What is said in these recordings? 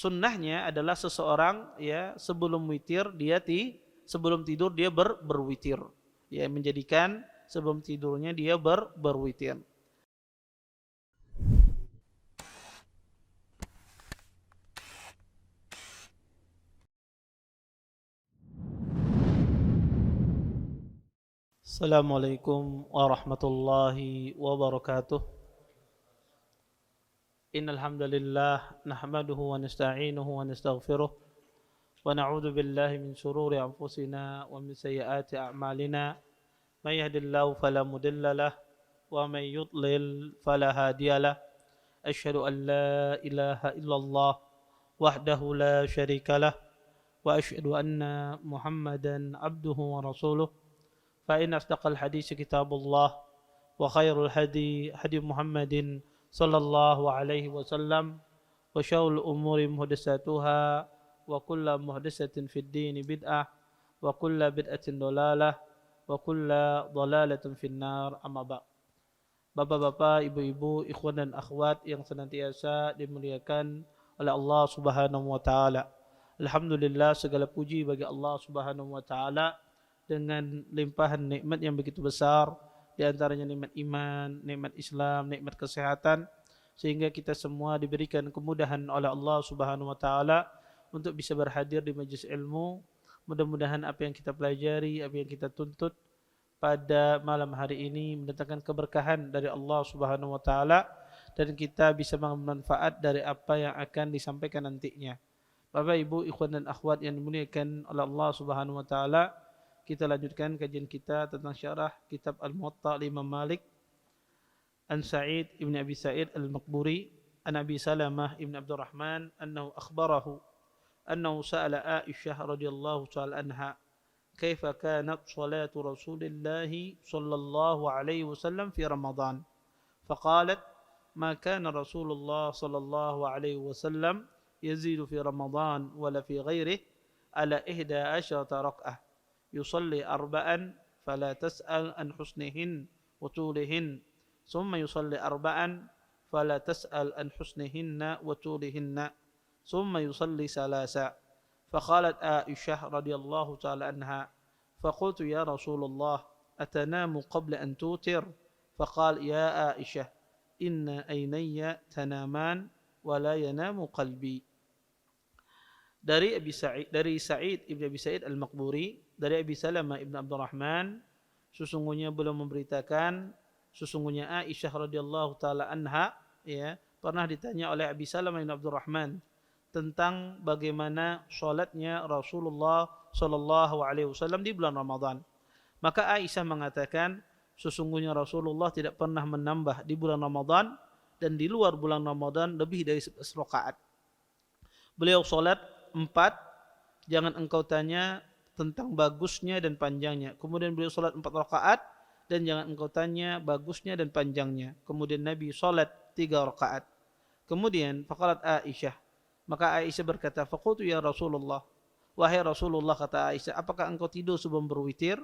sunnahnya adalah seseorang ya sebelum witir sebelum tidur dia berwitir. Ya, menjadikan sebelum tidurnya dia berwitir. Assalamualaikum warahmatullahi wabarakatuh. Innal hamdalillah nahmaduhu wa nasta'inuhu wa nastaghfiruh wa na'udzu billahi min shururi anfusina wa min sayyiati a'malina. May yahdihillahu fala mudilla lahu wa may yudlil fala hadiya lahu. Asyhadu an la ilaha illallah wahdahu la syarika lahu wa asyhadu anna Muhammadan abduhu wa rasuluh. Fa inna asdaqal hadits kitabullah wa khairul hadi Muhammadin sallallahu alaihi wasallam wa syarrul umuri muhdatsatuha wa kullu muhdatsatin fid din bid'ah wa kullu bid'atin dhalalah wa kullu dhalalatin finnar. Amma ba'd. Bapak-bapak, ibu-ibu, ikhwan dan akhwat yang senantiasa dimuliakan oleh Allah Subhanahu wa taala. Alhamdulillah, segala puji bagi Allah Subhanahu wa taala dengan limpahan nikmat yang begitu besar, di antaranya nikmat iman, nikmat Islam, nikmat kesehatan, sehingga kita semua diberikan kemudahan oleh Allah Subhanahu wa taala untuk bisa berhadir di majelis ilmu. Mudah-mudahan apa yang kita pelajari, apa yang kita tuntut pada malam hari ini mendatangkan keberkahan dari Allah Subhanahu wa taala dan kita bisa mengambil manfaat dari apa yang akan disampaikan nantinya. Bapak, Ibu, ikhwan dan akhwat yang dimuliakan oleh Allah Subhanahu wa taala, kita lanjutkan kajian kita tentang syarah kitab Al-Muwatta Imam Malik an Sa'id ibn Abi Sa'id Al-Maqburi an Abi Salamah ibn Abdurrahman annahu akhbarahu annahu sa'ala Aisyah radhiyallahu ta'ala anha kaifa kanat salatu Rasulillah sallallahu alaihi wasallam fi Ramadan faqalat ma kana Rasulullah sallallahu alaihi wasallam yazidu fi Ramadan wala fi ghairihi ala 11 rak'ah يصلي أربعا فلا تسأل عن حسنهن وطولهن ثم يصلي أربعا فلا تسأل عن حسنهن وطولهن ثم يصلي ثلاثا. فقالت عائشة رضي الله تعالى عنها فقلت يا رسول الله أتنام قبل أن توتر؟ فقال يا عائشة إن عيني تنامان ولا ينام قلبي. Dari Sa'id ibn Abi Sa'id Al-Maqburi, dari Abi Salamah ibn Abdurrahman, sesungguhnya beliau memberitakan, sesungguhnya Aisyah radhiyallahu taala anha ya pernah ditanya oleh Abi Salamah ibn Abdurrahman tentang bagaimana salatnya Rasulullah sallallahu alaihi wasallam di bulan Ramadan. Maka Aisyah mengatakan, sesungguhnya Rasulullah tidak pernah menambah di bulan Ramadan dan di luar bulan Ramadan lebih dari 11 rakaat. Beliau salat 4, jangan engkau tanya tentang bagusnya dan panjangnya. Kemudian beliau salat 4 rakaat dan jangan engkau tanya bagusnya dan panjangnya. Kemudian Nabi salat 3 rakaat. Kemudian faqalat Aisyah, maka Aisyah berkata, faqultu ya Rasulullah, wahai Rasulullah, kata Aisyah, apakah engkau tidur sebelum berwitir?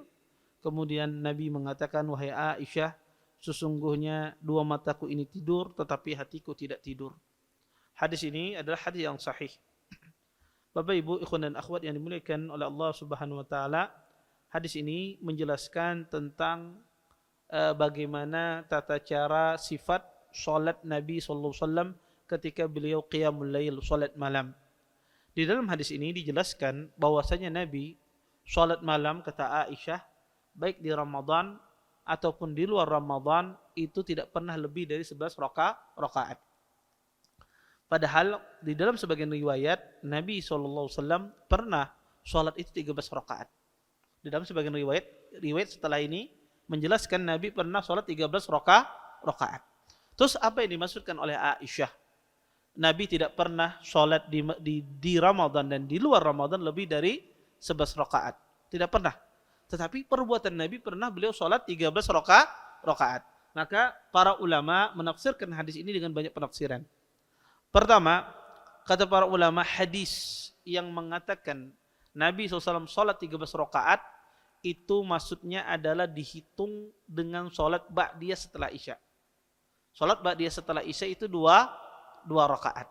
Kemudian Nabi mengatakan, wahai Aisyah, sesungguhnya dua mataku ini tidur tetapi hatiku tidak tidur. Hadis ini adalah hadis yang sahih. Bapak, Ibu, ikhwan dan akhwat yang dimuliakan oleh Allah Subhanahu wa taala, hadis ini menjelaskan tentang bagaimana tata cara sifat salat Nabi sallallahu alaihi wasallam ketika beliau qiyamul lail, salat malam. Di dalam hadis ini dijelaskan bahwasanya Nabi salat malam, kata Aisyah, baik di Ramadan ataupun di luar Ramadan itu tidak pernah lebih dari 11 rakaat. Padahal di dalam sebagian riwayat Nabi SAW pernah sholat itu 13 rakaat. Di dalam sebagian riwayat setelah ini menjelaskan Nabi pernah sholat 13 rakaat. Terus apa yang dimaksudkan oleh Aisyah? Nabi tidak pernah sholat di Ramadan dan di luar Ramadan lebih dari 11 rakaat. Tidak pernah. Tetapi perbuatan Nabi pernah beliau sholat 13 rakaat. Maka para ulama menafsirkan hadis ini dengan banyak penafsiran. Pertama, kata para ulama, hadis yang mengatakan Nabi SAW sholat 13 rakaat itu maksudnya adalah dihitung dengan sholat ba'diyah setelah Isya. Sholat ba'diyah setelah Isya itu dua rakaat.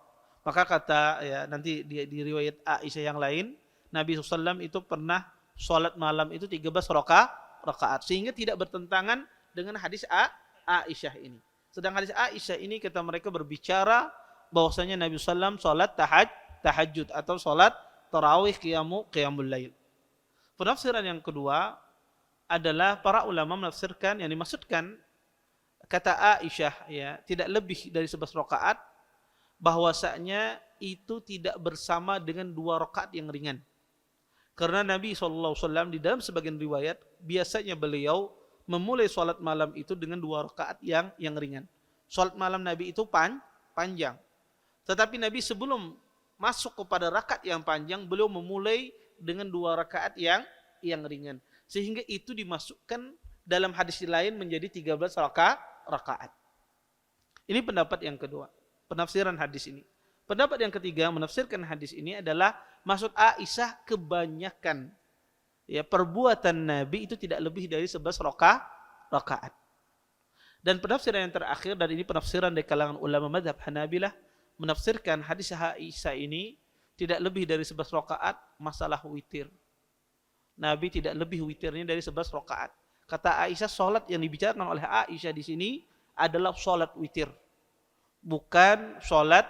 Maka kata ya nanti di riwayat Aisyah yang lain, Nabi SAW itu pernah sholat malam itu 13 rakaat sehingga tidak bertentangan dengan hadis Aisyah ini. Sedang hadis Aisyah ini kata mereka berbicara bahwasanya Nabi SAW sholat tahajud atau sholat tarawih qiyamul lail. Penafsiran yang kedua adalah para ulama menafsirkan yang dimaksudkan kata Aisyah ya tidak lebih dari 11 rakaat, bahwasanya itu tidak bersama dengan 2 rakaat yang ringan. Karena Nabi SAW di dalam sebagian riwayat biasanya beliau memulai sholat malam itu dengan 2 rakaat yang ringan. Sholat malam Nabi itu panjang. Tetapi Nabi sebelum masuk kepada rakaat yang panjang, beliau memulai dengan 2 rakaat yang ringan. Sehingga itu dimasukkan dalam hadis lain menjadi 13 rakaat. Ini pendapat yang kedua, penafsiran hadis ini. Pendapat yang ketiga menafsirkan hadis ini adalah maksud Aisyah kebanyakan ya perbuatan Nabi itu tidak lebih dari 11 rakaat. Dan penafsiran yang terakhir, dan ini penafsiran dari kalangan ulama mazhab Hanabilah, menafsirkan hadis Aisyah ini tidak lebih dari 11 rakaat masalah witir. Nabi tidak lebih witirnya dari 11 rakaat. Kata Aisyah, sholat yang dibicarakan oleh Aisyah di sini adalah sholat witir, bukan sholat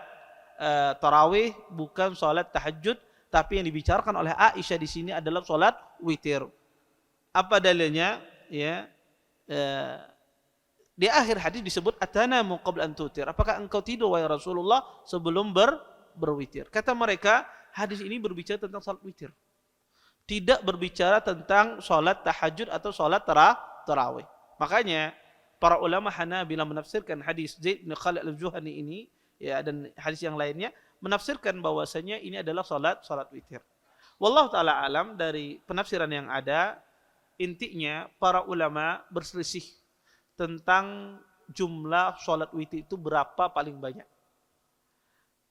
tarawih, bukan sholat tahajud, tapi yang dibicarakan oleh Aisyah di sini adalah sholat witir. Apa dalilnya? Ya, di akhir hadis disebut atanamu qabla an tutir. Apakah engkau tidur wahai Rasulullah sebelum berwitir? Kata mereka, hadis ini berbicara tentang sholat witir, tidak berbicara tentang sholat tahajud atau sholat tarawih. Makanya para ulama Hanabilah menafsirkan hadis Zaid bin Khalid al-Juhani ini ya dan hadis yang lainnya menafsirkan bahwasanya ini adalah sholat witir. Wallahu taala alam, dari penafsiran yang ada intinya para ulama berselisih tentang jumlah sholat witir itu berapa paling banyak.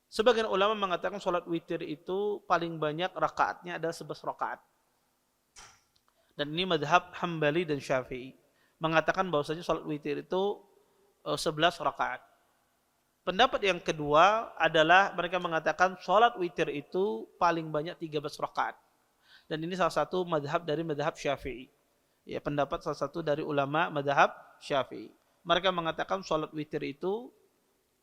Sebagian ulama mengatakan sholat witir itu paling banyak rakaatnya adalah 11 rakaat. Dan ini mazhab Hambali dan Syafi'i mengatakan bahwasanya sholat witir itu 11 rakaat. Pendapat yang kedua adalah mereka mengatakan sholat witir itu paling banyak 13 rakaat. Dan ini salah satu mazhab dari mazhab Syafi'i. Ya, pendapat salah satu dari ulama mazhab Syafi'i. Mereka mengatakan sholat witir itu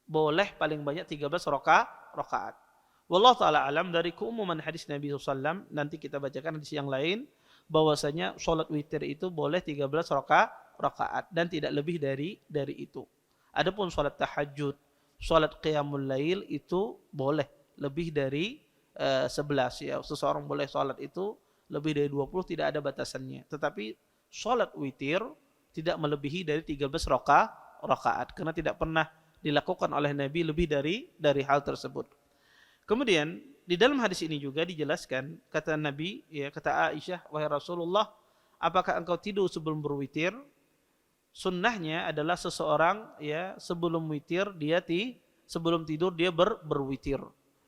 boleh paling banyak 13 rakaat. Wallahu taala alam, dari keumuman hadis Nabi SAW, nanti kita bacakan hadis yang lain, bahwasanya sholat witir itu boleh 13 rakaat dan tidak lebih dari itu. Adapun sholat tahajud, sholat qiyamul lail itu boleh lebih dari 11 ya. Seseorang boleh sholat itu lebih dari 20, tidak ada batasannya. Tetapi sholat witir tidak melebihi dari 13 rakaat karena tidak pernah dilakukan oleh Nabi lebih dari hal tersebut. Kemudian di dalam hadis ini juga dijelaskan, kata Nabi, ya kata Aisyah, wahai Rasulullah, apakah engkau tidur sebelum berwitir? Sunnahnya adalah seseorang ya sebelum tidur dia berwitir,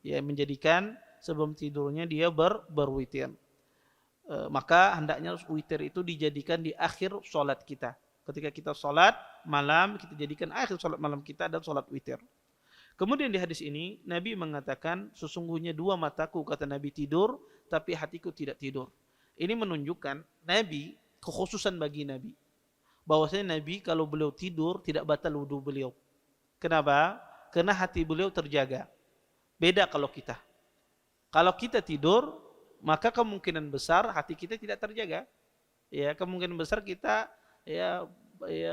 ya menjadikan sebelum tidurnya dia berwitir. Maka hendaknya witir itu dijadikan di akhir sholat kita. Ketika kita sholat malam, kita jadikan akhir sholat malam kita adalah sholat witir. Kemudian di hadis ini Nabi mengatakan, sesungguhnya 2 mataku, kata Nabi, tidur, tapi hatiku tidak tidur. Ini menunjukkan Nabi, kekhususan bagi Nabi, bahwasanya Nabi kalau beliau tidur tidak batal wudu beliau. Kenapa? Karena hati beliau terjaga. Beda kalau kita. Kalau kita tidur, maka kemungkinan besar hati kita tidak terjaga. Ya, kemungkinan besar kita ya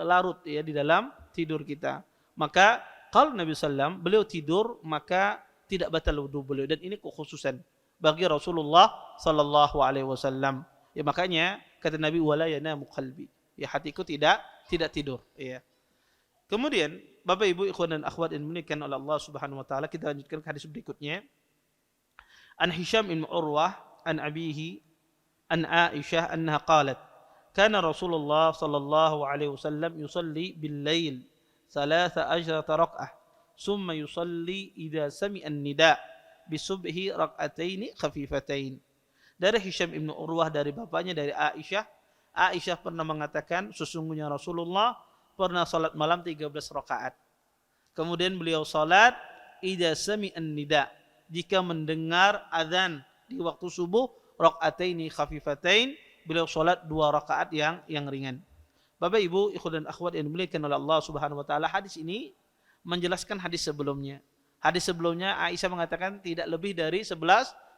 larut ya di dalam tidur kita. Maka kalau Nabi SAW beliau tidur, maka tidak batal wudu beliau, dan ini kekhususan bagi Rasulullah sallallahu alaihi wasallam. Ya makanya kata Nabi, wala yanamu qalbi. Ya hatiku tidak tidur, ya. Kemudian Bapak Ibu ikhwan dan akhwat yang dimuliakan oleh Allah Subhanahu wa taala, kita lanjutkan ke hadis berikutnya. An Hisham bin Urwah an abihi an Aisyah annaha qalat, kana Rasulullah sallallahu alaihi wasallam yusalli bil lail 13 rak'ah, summa yusalli idza sami'a an-nida' bisubhi rak'ataini khafifatain. Dari Hisham bin Urwah dari bapaknya dari Aisyah, Aisyah pernah mengatakan, sesungguhnya Rasulullah pernah salat malam 13 rakaat. Kemudian beliau salat idza sami'an nida, jika mendengar azan di waktu subuh, rakaataini khafifatain, beliau salat 2 rakaat yang ringan. Bapak Ibu, ikhwan dan akhwat yang dimuliakan oleh Allah Subhanahu wa taala, hadis ini menjelaskan hadis sebelumnya. Hadis sebelumnya Aisyah mengatakan tidak lebih dari 11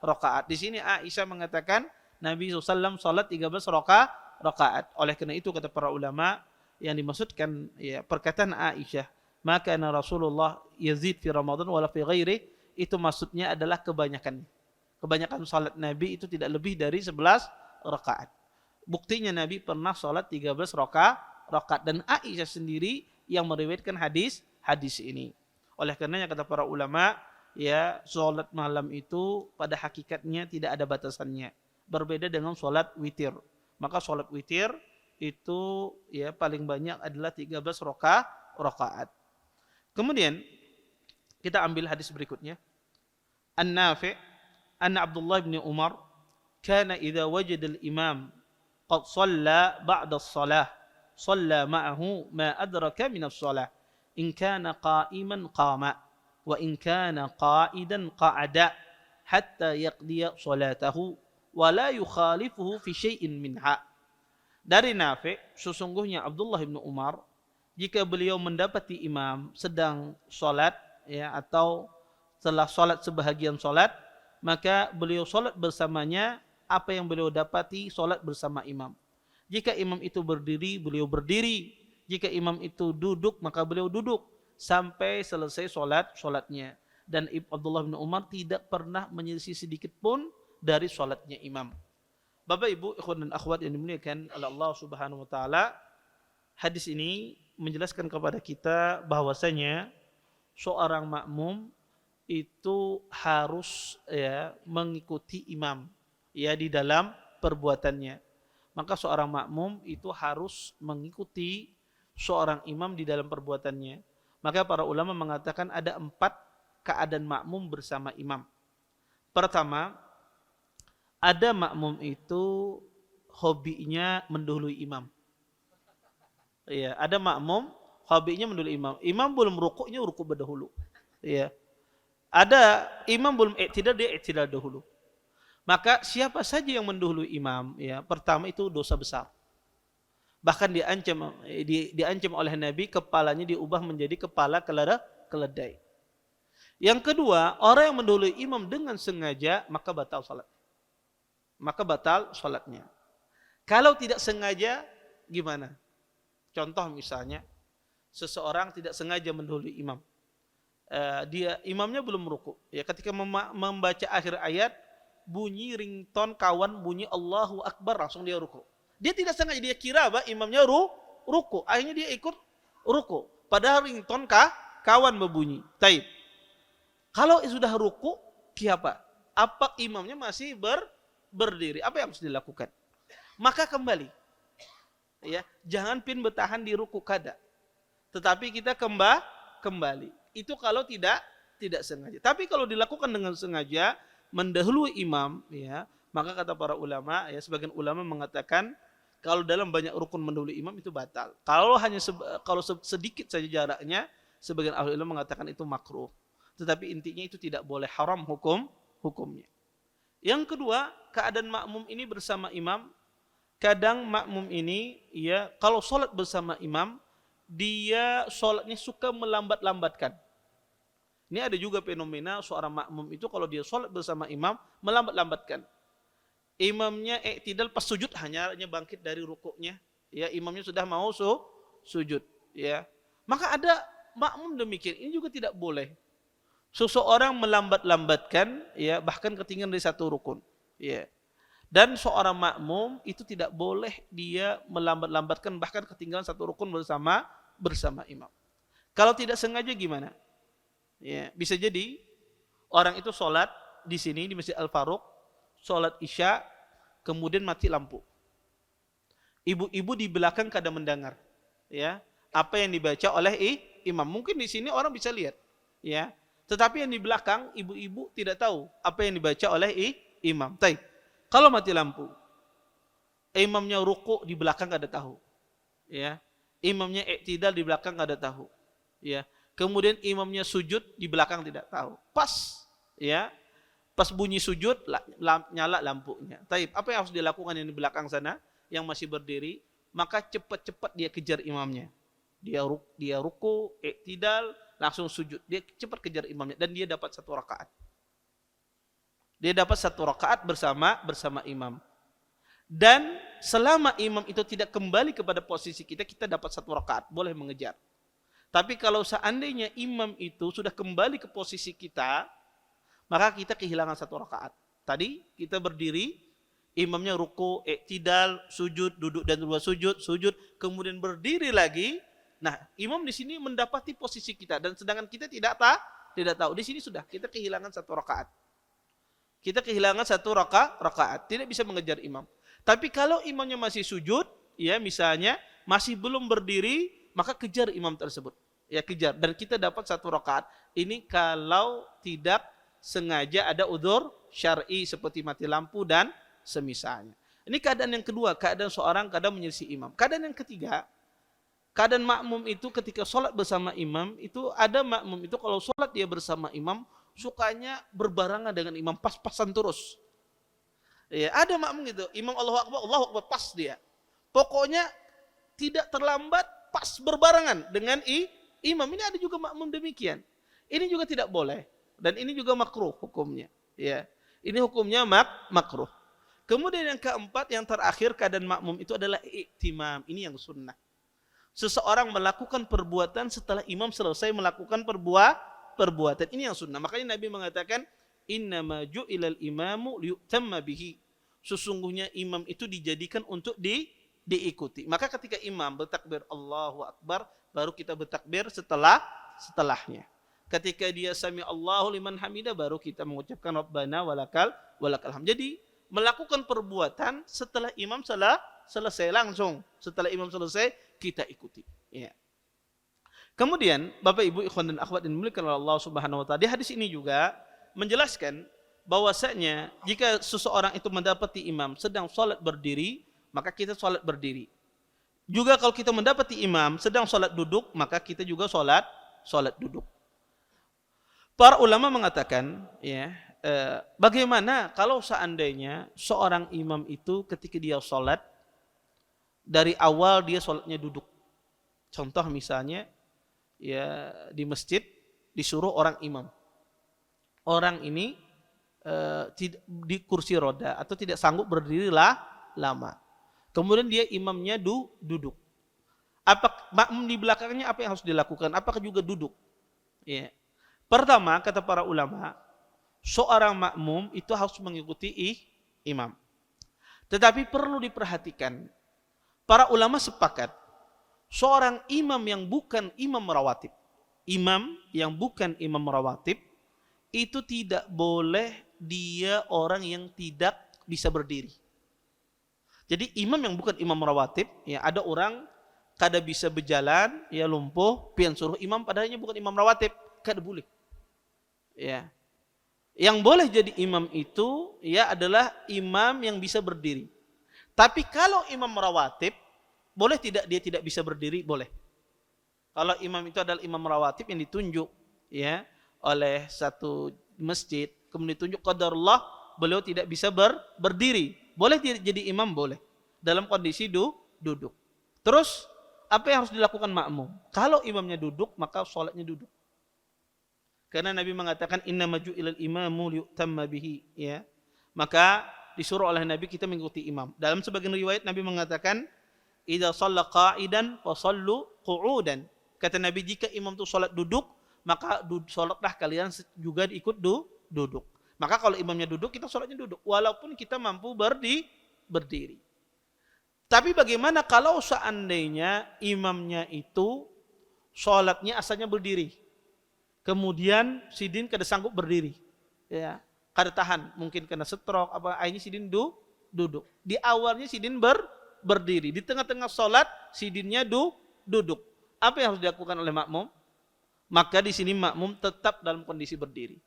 rakaat. Di sini Aisyah mengatakan Nabi SAW salat 13 rakaat. Oleh karena itu kata para ulama yang dimaksudkan ya perkataan Aisyah, maka Rasulullah yazid fi Ramadan wala fi ghairi, itu maksudnya adalah kebanyakan. Kebanyakan salat Nabi itu tidak lebih dari 11 rakaat. Buktinya Nabi pernah salat 13 rakaat dan Aisyah sendiri yang meriwayatkan hadis ini. Oleh karenanya kata para ulama, ya salat malam itu pada hakikatnya tidak ada batasannya. Berbeda dengan salat witir. Maka salat witir itu ya paling banyak adalah 13 rakaat. Kemudian kita ambil hadis berikutnya. An-Nafi' anna Abdullah bin Umar kana idza wajada al-imam qad shalla ba'da as-salah shalla ma'ahu ma adraka min as-salah in kana qa'iman qama wa in kana qa'idan qa'ada hatta yaqdiya salatahu wa la yukhalifuhu fi syai'in minha. Dari Nafi', sesungguhnya Abdullah bin Umar jika beliau mendapati imam sedang salat ya atau setelah salat sebahagian salat, maka beliau salat bersamanya apa yang beliau dapati salat bersama imam. Jika imam itu berdiri, beliau berdiri. Jika imam itu duduk, maka beliau duduk sampai selesai salatnya. Dan Abdullah bin Umar tidak pernah menyelisih sedikit pun dari salatnya imam. Bapak Ibu, ikhwan dan akhwat yang dimuliakan oleh Allah Subhanahu wa taala, hadis ini menjelaskan kepada kita bahwasanya seorang makmum itu harus ya mengikuti imam ya di dalam perbuatannya. Maka seorang makmum itu harus mengikuti seorang imam di dalam perbuatannya. Maka para ulama mengatakan ada 4 keadaan makmum bersama imam. Pertama, ada makmum itu hobinya mendahului imam. Ya, ada makmum hobinya mendahului imam. Imam belum rukuknya rukuk berdahulu. Ya. Ada imam belum i'tidal, dia i'tidal dahulu. Maka siapa saja yang mendahului imam, ya, pertama itu dosa besar. Bahkan diancam oleh Nabi kepalanya diubah menjadi kepala keledai. Yang kedua, orang yang mendahului imam dengan sengaja maka batal salat. Maka batal salatnya. Kalau tidak sengaja gimana? Contoh misalnya seseorang tidak sengaja mendahului imam. Imamnya belum rukuk. Ya, ketika membaca akhir ayat, bunyi ringtone kawan bunyi Allahu Akbar, langsung dia rukuk. Dia tidak sengaja, dia kira bahwa imamnya rukuk. Akhirnya dia ikut rukuk. Padahal ringtone kawan berbunyi. Taib. Kalau sudah rukuk, apa? Apa imamnya masih berdiri? Apa yang harus dilakukan? Maka kembali. Ya, jangan bertahan di rukuk kada. Tetapi kita kembali. Itu kalau tidak sengaja. Tapi kalau dilakukan dengan sengaja mendahului imam, ya, maka kata para ulama, ya, sebagian ulama mengatakan kalau dalam banyak rukun mendahului imam itu batal. Kalau hanya kalau sedikit saja jaraknya, sebagian ahli ulama mengatakan itu makruh. Tetapi intinya itu tidak boleh, haram hukumnya. Yang kedua, keadaan makmum ini bersama imam. Kadang makmum ini, ya, kalau sholat bersama imam, dia sholatnya suka melambat-lambatkan. Ini ada juga fenomena seorang makmum itu kalau dia sholat bersama imam melambat-lambatkan. Imamnya i'tidal pas sujud hanya bangkit dari rukuknya, ya, imamnya sudah mau sujud, ya. Maka ada makmum demikian, ini juga tidak boleh. Seseorang melambat-lambatkan, ya, bahkan ketinggalan dari satu rukun, ya. Dan seorang makmum itu tidak boleh dia melambat-lambatkan bahkan ketinggalan satu rukun bersama imam. Kalau tidak sengaja gimana? Ya, bisa jadi orang itu sholat di sini di Masjid Al-Faruq, sholat Isya, kemudian mati lampu. Ibu-ibu di belakang kadang mendengar, ya, apa yang dibaca oleh imam. Mungkin di sini orang bisa lihat, ya. Tetapi yang di belakang ibu-ibu tidak tahu apa yang dibaca oleh imam. Taib. Kalau mati lampu, imamnya rukuk di belakang kada tahu, ya. Imamnya i'tidal di belakang kada tahu, ya. Kemudian imamnya sujud, di belakang tidak tahu. Pas, ya, pas bunyi sujud, nyala lampunya. Taib, apa yang harus dilakukan yang di belakang sana, yang masih berdiri? Maka cepat-cepat dia kejar imamnya. Dia ruku, iktidal, langsung sujud. Dia cepat kejar imamnya dan dia dapat 1 rakaat. Dia dapat 1 rakaat bersama imam. Dan selama imam itu tidak kembali kepada posisi kita, kita dapat 1 rakaat, boleh mengejar. Tapi kalau seandainya imam itu sudah kembali ke posisi kita, maka kita kehilangan 1 rakaat. Tadi kita berdiri, imamnya ruku, iktidal, sujud, duduk dan dua sujud, kemudian berdiri lagi. Nah, imam di sini mendapati posisi kita dan sedangkan kita tidak tahu. Di sini sudah kita kehilangan 1 rakaat. Kita kehilangan 1 rakaat, tidak bisa mengejar imam. Tapi kalau imamnya masih sujud, ya misalnya masih belum berdiri, maka kejar imam tersebut. Ya kejar dan kita dapat 1 rakaat. Ini kalau tidak sengaja ada udzur syar'i seperti mati lampu dan semisalnya. Ini keadaan yang kedua, keadaan seorang kadang menyelisih imam. Keadaan yang ketiga, keadaan makmum itu ketika sholat bersama imam, itu ada makmum itu kalau sholat dia bersama imam, sukanya berbarengan dengan imam, pas-pasan terus. Ya, ada makmum gitu, imam Allahu Akbar, pas dia. Pokoknya tidak terlambat, pas berbarengan dengan imam. Ini ada juga makmum demikian. Ini juga tidak boleh dan ini juga makruh hukumnya. Ya, ini hukumnya makruh. Kemudian yang keempat, yang terakhir keadaan makmum itu adalah iktimam. Ini yang sunnah. Seseorang melakukan perbuatan setelah imam selesai melakukan perbuatan. Ini yang sunnah. Makanya Nabi mengatakan, innama ju'ilal imamu liyu'tamma bihi. Sesungguhnya imam itu dijadikan untuk diikuti. Maka ketika imam bertakbir Allahu Akbar, baru kita bertakbir setelahnya. Ketika dia sami Allahu liman hamidah, baru kita mengucapkan Rabbana walakal hamd. Jadi melakukan perbuatan setelah imam selesai langsung. Setelah imam selesai, kita ikuti. Ya. Kemudian, Bapak Ibu ikhwan dan akhwat yang dimuliakan oleh Allah Subhanahu wa taala, di hadis ini juga menjelaskan bahwasanya jika seseorang itu mendapati imam sedang salat berdiri, maka kita salat berdiri. Juga kalau kita mendapati imam sedang salat duduk, maka kita juga salat duduk. Para ulama mengatakan, ya, bagaimana kalau seandainya seorang imam itu ketika dia salat dari awal dia salatnya duduk. Contoh misalnya, ya di masjid disuruh orang imam. Orang ini di kursi roda atau tidak sanggup berdiri lama. Kemudian dia imamnya duduk. Apa makmum di belakangnya apa yang harus dilakukan? Apakah juga duduk? Ya. Pertama, kata para ulama, seorang makmum itu harus mengikuti imam. Tetapi perlu diperhatikan, para ulama sepakat, seorang imam yang bukan imam rawatib, itu tidak boleh dia orang yang tidak bisa berdiri. Jadi imam yang bukan imam rawatib, ya ada orang kada bisa berjalan, ya lumpuh, pian suruh imam padahalnya bukan imam rawatib, kada boleh. Ya. Yang boleh jadi imam itu ya adalah imam yang bisa berdiri. Tapi kalau imam rawatib, boleh tidak dia tidak bisa berdiri? Boleh. Kalau imam itu adalah imam rawatib yang ditunjuk ya oleh satu masjid, kemudian ditunjuk qadarullah beliau tidak bisa berdiri. Boleh jadi imam? Boleh. Dalam kondisi duduk. Terus apa yang harus dilakukan makmum? Kalau imamnya duduk, maka sholatnya duduk. Karena Nabi mengatakan innama ju'ilal imamu liyu'tamma bihi, ya. Maka disuruh oleh Nabi kita mengikuti imam. Dalam sebagian riwayat Nabi mengatakan idza shalla qa'idan wa shallu qu'udan. Kata Nabi, jika imam itu salat duduk, maka salatlah kalian juga ikut duduk. Maka kalau imamnya duduk, kita salatnya duduk walaupun kita mampu berdiri. Tapi bagaimana kalau seandainya imamnya itu salatnya asalnya berdiri. Kemudian sidin kada sanggup berdiri. Ya, kada tahan, mungkin kena stroke apa, akhirnya sidin duduk. Di awalnya sidin berdiri, di tengah-tengah salat sidinnya duduk. Apa yang harus dilakukan oleh makmum? Maka di sini makmum tetap dalam kondisi berdiri.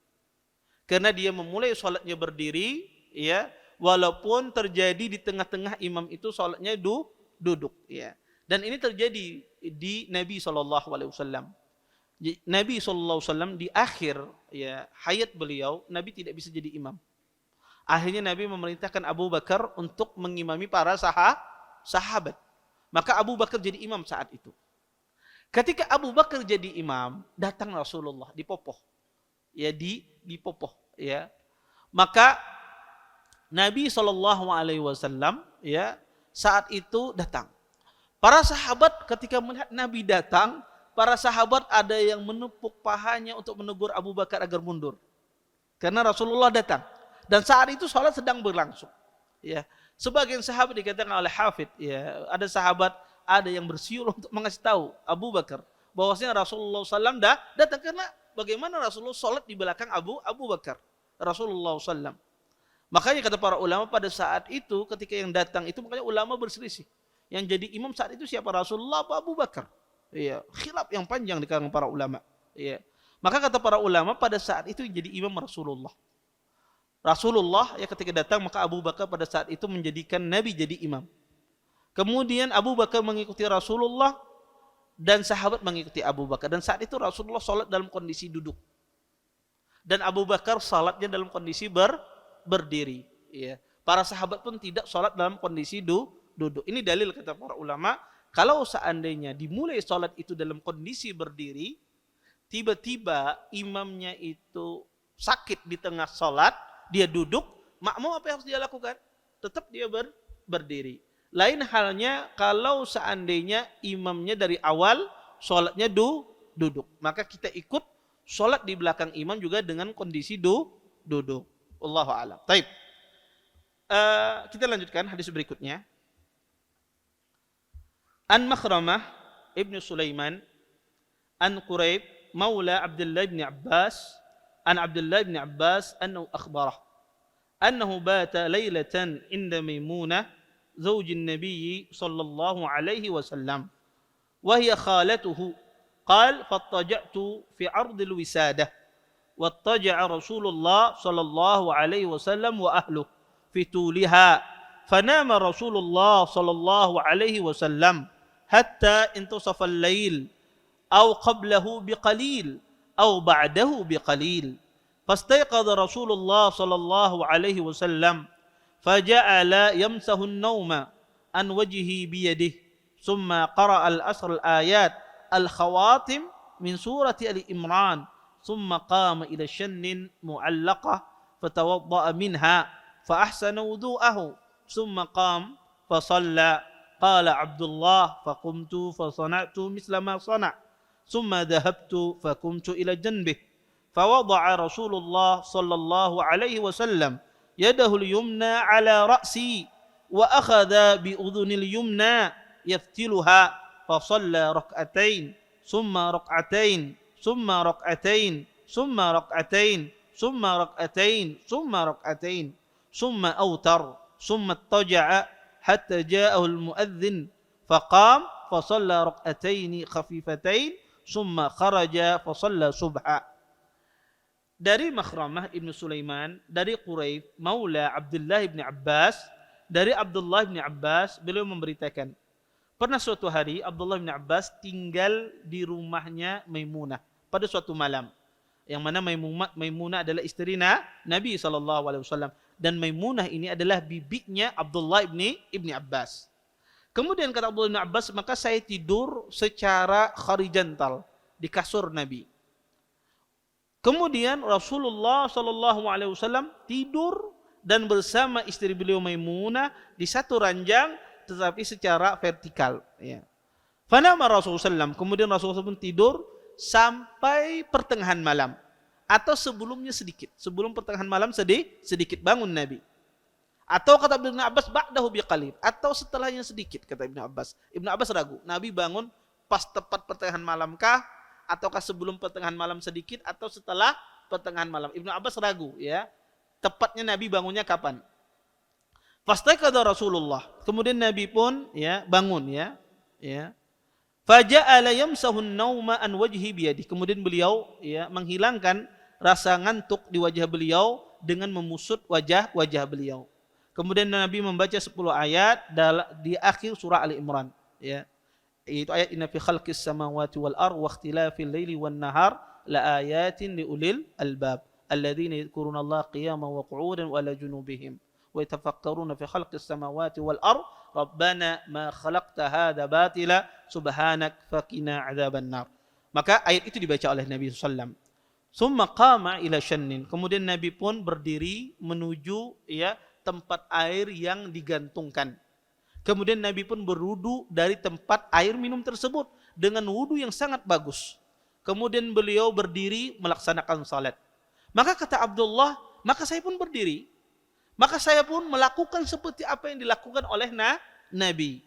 Karena dia memulai salatnya berdiri, ya, walaupun terjadi di tengah-tengah imam itu salatnya duduk, ya. Dan ini terjadi di Nabi SAW. Nabi SAW di akhir ya hayat beliau, Nabi tidak bisa jadi imam. Akhirnya Nabi memerintahkan Abu Bakar untuk mengimami para sahabat. Maka Abu Bakar jadi imam saat itu. Ketika Abu Bakar jadi imam, datang Rasulullah dipopoh. Ya dipopoh ya. Maka Nabi SAW ya saat itu datang. Para sahabat ketika melihat Nabi datang, para sahabat ada yang menepuk pahanya untuk menegur Abu Bakar agar mundur. Karena Rasulullah datang. Dan saat itu sholat sedang berlangsung. Ya. Sebagian sahabat dikatakan oleh Hafidh, ya, ada sahabat ada yang bersiul untuk mengasih tahu Abu Bakar bahwasanya Rasulullah SAW datang, karena bagaimana Rasulullah sholat di belakang Abu Bakar Rasulullah SAW. Makanya kata para ulama pada saat itu ketika yang datang itu makanya ulama berselisih. Yang jadi imam saat itu siapa, Rasulullah atau Abu Bakar? Iya, khilaf yang panjang di kalangan para ulama. Iya. Maka kata para ulama pada saat itu jadi imam Rasulullah. Rasulullah ya ketika datang maka Abu Bakar pada saat itu menjadikan Nabi jadi imam. Kemudian Abu Bakar mengikuti Rasulullah dan sahabat mengikuti Abu Bakar. Dan saat itu Rasulullah salat dalam kondisi duduk. Dan Abu Bakar salatnya dalam kondisi berdiri. Iya. Para sahabat pun tidak salat dalam kondisi duduk. Ini dalil kata para ulama. Kalau seandainya dimulai sholat itu dalam kondisi berdiri, tiba-tiba imamnya itu sakit di tengah sholat, dia duduk, makmum apa yang harus dia lakukan? Tetap dia berdiri. Lain halnya kalau seandainya imamnya dari awal sholatnya duduk. Maka kita ikut sholat di belakang imam juga dengan kondisi duduk. Wallahu a'lam. Baik. Kita lanjutkan hadis berikutnya. An Makhramah ibn Sulaiman an Quraib maula Abdullah ibn Abbas an Abdullah ibn Abbas annahu akhbarah annahu bata laylatan inda Maimunah زوج النبي صلى الله عليه وسلم وهي خالته قال فاضطجعت في عرض الوسادة واضطجع رسول الله صلى الله عليه وسلم وأهله في طولها فنام رسول الله صلى الله عليه وسلم حتى انتصف الليل أو قبله بقليل أو بعده بقليل فاستيقظ رسول الله صلى الله عليه وسلم فجعل يمسح النوم عن وجهه بيده ثم قرأ الأسر الآيات الخواتم من سورة آل عمران ثم قام إلى شن معلقة فتوضأ منها فأحسن وضوءه ثم قام فصلى قال عبد الله فقمت فصنعت مثل ما صنع ثم ذهبت فقمت إلى جنبه فوضع رسول الله صلى الله عليه وسلم يده اليمنى على رأسي وأخذ بأذن اليمنى يفتلها فصلى ركعتين ثم ركعتين ثم ركعتين ثم ركعتين ثم ركعتين ثم ركعتين ثم أوتر ثم اضطجع حتى جاءه المؤذن فقام فصلى ركعتين خفيفتين ثم خرج فصلى subha. Dari Makhramah ibn Sulaiman, dari Quraib, maula Abdullah ibn Abbas, dari Abdullah ibn Abbas, beliau memberitakan, pernah suatu hari Abdullah ibn Abbas tinggal di rumahnya Maimunah pada suatu malam. Yang mana Maimunah adalah istri Nabi SAW. Dan Maimunah ini adalah bibinya Abdullah ibn Abbas. Kemudian kata Abdullah ibn Abbas, maka saya tidur secara horizontal di kasur Nabi. Kemudian Rasulullah SAW tidur dan bersama istri beliau Maimunah di satu ranjang tetapi secara vertikal. Ya. Fanama Rasulullah SAW. Kemudian Rasulullah SAW tidur sampai pertengahan malam atau sebelumnya sedikit. Sebelum pertengahan malam sedikit bangun Nabi. Atau kata Ibnu Abbas ba'dahu biqalil, atau setelahnya sedikit kata Ibnu Abbas. Ibnu Abbas ragu. Nabi bangun pas tepat pertengahan malamkah? Ataukah sebelum pertengahan malam sedikit atau setelah pertengahan malam? Ibnu Abbas ragu ya. Tepatnya Nabi bangunnya kapan? Fastaiqadha Rasulullah. Kemudian Nabi pun ya bangun ya. Faja'ala yamsahu an-nauma an wajhi biyadi. Kemudian beliau ya menghilangkan rasa ngantuk di wajah beliau dengan memusut wajah beliau. Kemudian Nabi membaca 10 ayat di akhir surah Ali Imran ya. Yaitu ayat inna fi khalqis samawati wal ard wa ikhtilafil laili wan nahar la ayatin li ulil albab alladzina yadhkuruna Allah qiyaman wa qu'udan wa ala junubihim wa yatafakkaruna fi khalqis samawati wal ard rabbana ma khalaqta hadza batila subhanak faqina adzaban nar. Maka ayat itu dibaca oleh Nabi sallallahu alaihi wasallam. Summa qama ila shannin. Kemudian Nabi pun berdiri menuju ya tempat air yang digantungkan. Kemudian Nabi pun berwudu dari tempat air minum tersebut dengan wudu yang sangat bagus. Kemudian beliau berdiri melaksanakan salat. Maka kata Abdullah, maka saya pun berdiri. Maka saya pun melakukan seperti apa yang dilakukan oleh Nabi.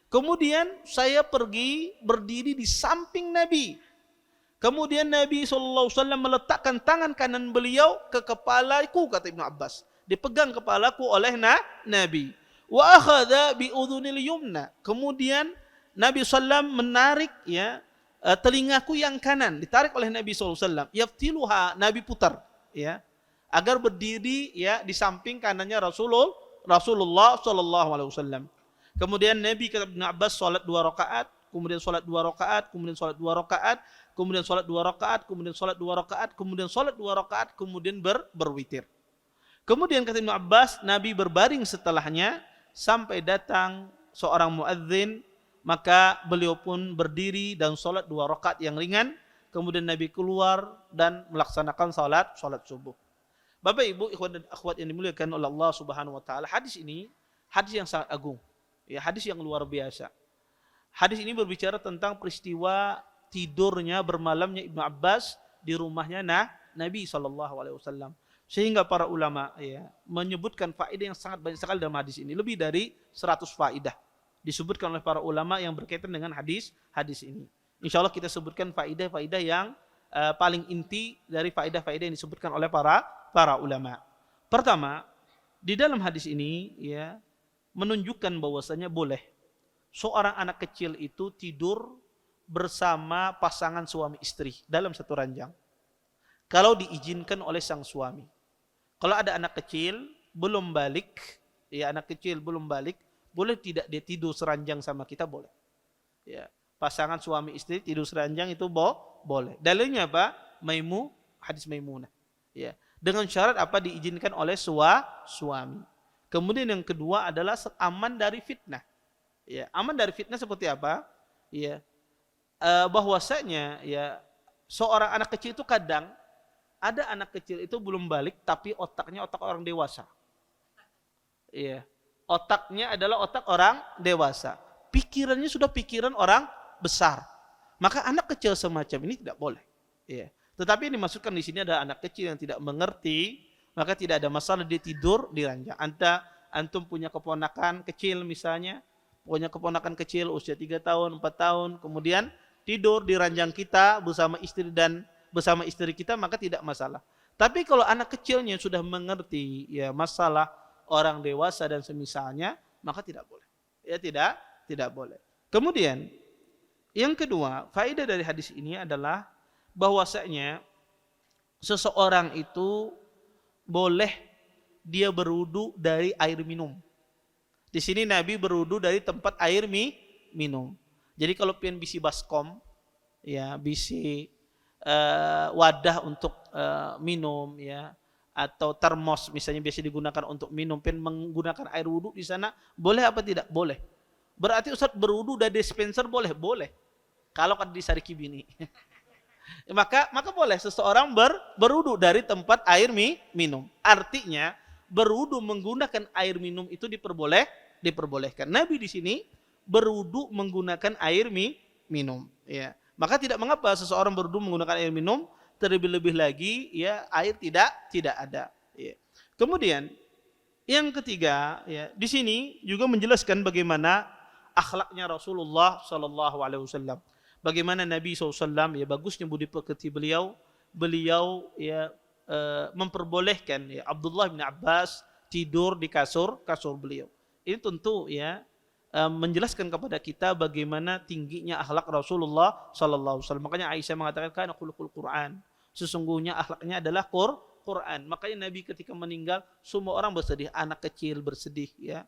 Kemudian saya pergi berdiri di samping Nabi. Kemudian Nabi SAW meletakkan tangan kanan beliau ke kepalaku, kata Ibnu Abbas. Dipegang kepalaku oleh Nabi. Wa akhadha bi udhunil yumna. Kemudian Nabi SAW menarik ya telingaku yang kanan, ditarik oleh Nabi SAW. Yaftiluha, Nabi putar ya agar berdiri ya di samping kanannya Rasulullah SAW. Kemudian Nabi kata Ibnu Abbas salat 2 rakaat, kemudian salat 2 rakaat, kemudian salat 2 rakaat, kemudian salat 2 rakaat, kemudian salat 2 rakaat, kemudian salat 2 rakaat, kemudian berwitir. Kemudian kata Ibnu Abbas, Nabi berbaring setelahnya sampai datang seorang muadzin, maka beliau pun berdiri dan salat 2 rakaat yang ringan. Kemudian Nabi keluar dan melaksanakan salat subuh. Bapak Ibu, ikhwan dan akhwat yang dimuliakan oleh Allah Subhanahu wa taala, hadis ini hadis yang sangat agung. Ya, hadis yang luar biasa. Hadis ini berbicara tentang peristiwa tidurnya bermalamnya Ibnu Abbas di rumahnya Nabi SAW. Sehingga para ulama ya menyebutkan faedah yang sangat banyak sekali dalam hadis ini, lebih dari 100 faedah disebutkan oleh para ulama yang berkaitan dengan hadis ini. Insya Allah kita sebutkan faedah-faedah yang paling inti dari faedah-faedah yang disebutkan oleh para ulama. Pertama, di dalam hadis ini ya menunjukkan bahwasanya boleh seorang anak kecil itu tidur bersama pasangan suami istri dalam satu ranjang, kalau diizinkan oleh sang suami. Kalau ada anak kecil belum balik, ya anak kecil belum balik, boleh tidak dia tidur seranjang sama kita, boleh. Ya, pasangan suami istri tidur seranjang itu boleh. Dalilnya apa? Hadis Maimunah. Ya, dengan syarat apa? Diizinkan oleh suami. Kemudian yang kedua adalah aman dari fitnah. Ya, aman dari fitnah seperti apa? Ya, bahwasanya ya seorang anak kecil itu kadang ada anak kecil itu belum balik tapi otaknya otak orang dewasa. Iya. Otaknya adalah otak orang dewasa. Pikirannya sudah pikiran orang besar. Maka anak kecil semacam ini tidak boleh. Iya. Tetapi yang dimaksudkan di sini ada anak kecil yang tidak mengerti, maka tidak ada masalah dia tidur di ranjang. Antum punya keponakan kecil misalnya, punya keponakan kecil usia 3 tahun, 4 tahun, kemudian tidur di ranjang kita bersama istri kita, maka tidak masalah. Tapi kalau anak kecilnya sudah mengerti ya masalah orang dewasa dan semisalnya, maka tidak boleh. Ya tidak boleh. Kemudian yang kedua, faedah dari hadis ini adalah bahwasanya seseorang itu boleh dia berwudu dari air minum. Di sini Nabi berwudu dari tempat air minum. Jadi kalau pian bisi baskom, ya bisi wadah untuk minum ya, atau termos misalnya biasa digunakan untuk minum, pen menggunakan air wudu di sana, boleh apa tidak? Boleh. Berarti Ustaz berwudu dari dispenser boleh? Boleh. Kalau kan di Sarikibini. maka boleh seseorang berwudu dari tempat air minum. Artinya berwudu menggunakan air minum itu diperbolehkan. Nabi di sini berwudu menggunakan air minum ya. Maka tidak mengapa seseorang berwudu menggunakan air minum, terlebih-lebih lagi ya air tidak ada. Ya. Kemudian yang ketiga ya di sini juga menjelaskan bagaimana akhlaknya Rasulullah Sallallahu Alaihi Wasallam. Bagaimana Nabi SAW ya bagusnya budi pekerti beliau ya memperbolehkan ya Abdullah bin Abbas tidur di kasur beliau. Ini tentu ya menjelaskan kepada kita bagaimana tingginya akhlak Rasulullah sallallahu alaihi wasallam. Makanya Aisyah mengatakan kana khuluqul Quran. Sesungguhnya akhlaknya adalah Quran. Makanya Nabi ketika meninggal semua orang bersedih, anak kecil bersedih ya.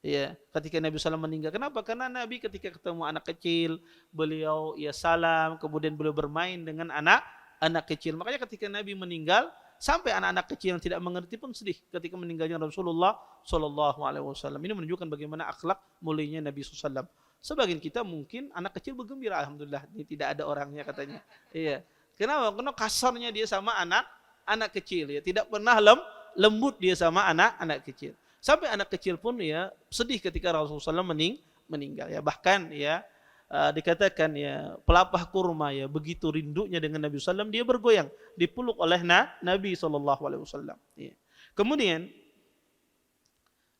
Ya, ketika Nabi SAW meninggal. Kenapa? Karena Nabi ketika ketemu anak kecil, beliau ya salam, kemudian beliau bermain dengan anak kecil. Makanya ketika Nabi meninggal, sampai anak-anak kecil yang tidak mengerti pun sedih ketika meninggalnya Rasulullah Shallallahu Alaihi Wasallam. Ini menunjukkan bagaimana akhlak mulianya Nabi SAW. Sebagian kita mungkin anak kecil bergembira, alhamdulillah, ini tidak ada orangnya katanya. Iya. Kenapa? Karena kasarnya dia sama anak kecil, ya tidak pernah lembut dia sama anak kecil. Sampai anak kecil pun ya sedih ketika Rasulullah SAW meninggal ya. Bahkan ya dikatakan ya pelapah kurma ya begitu rindunya dengan Nabi SAW dia bergoyang dipeluk oleh Nabi SAW. Ya. Kemudian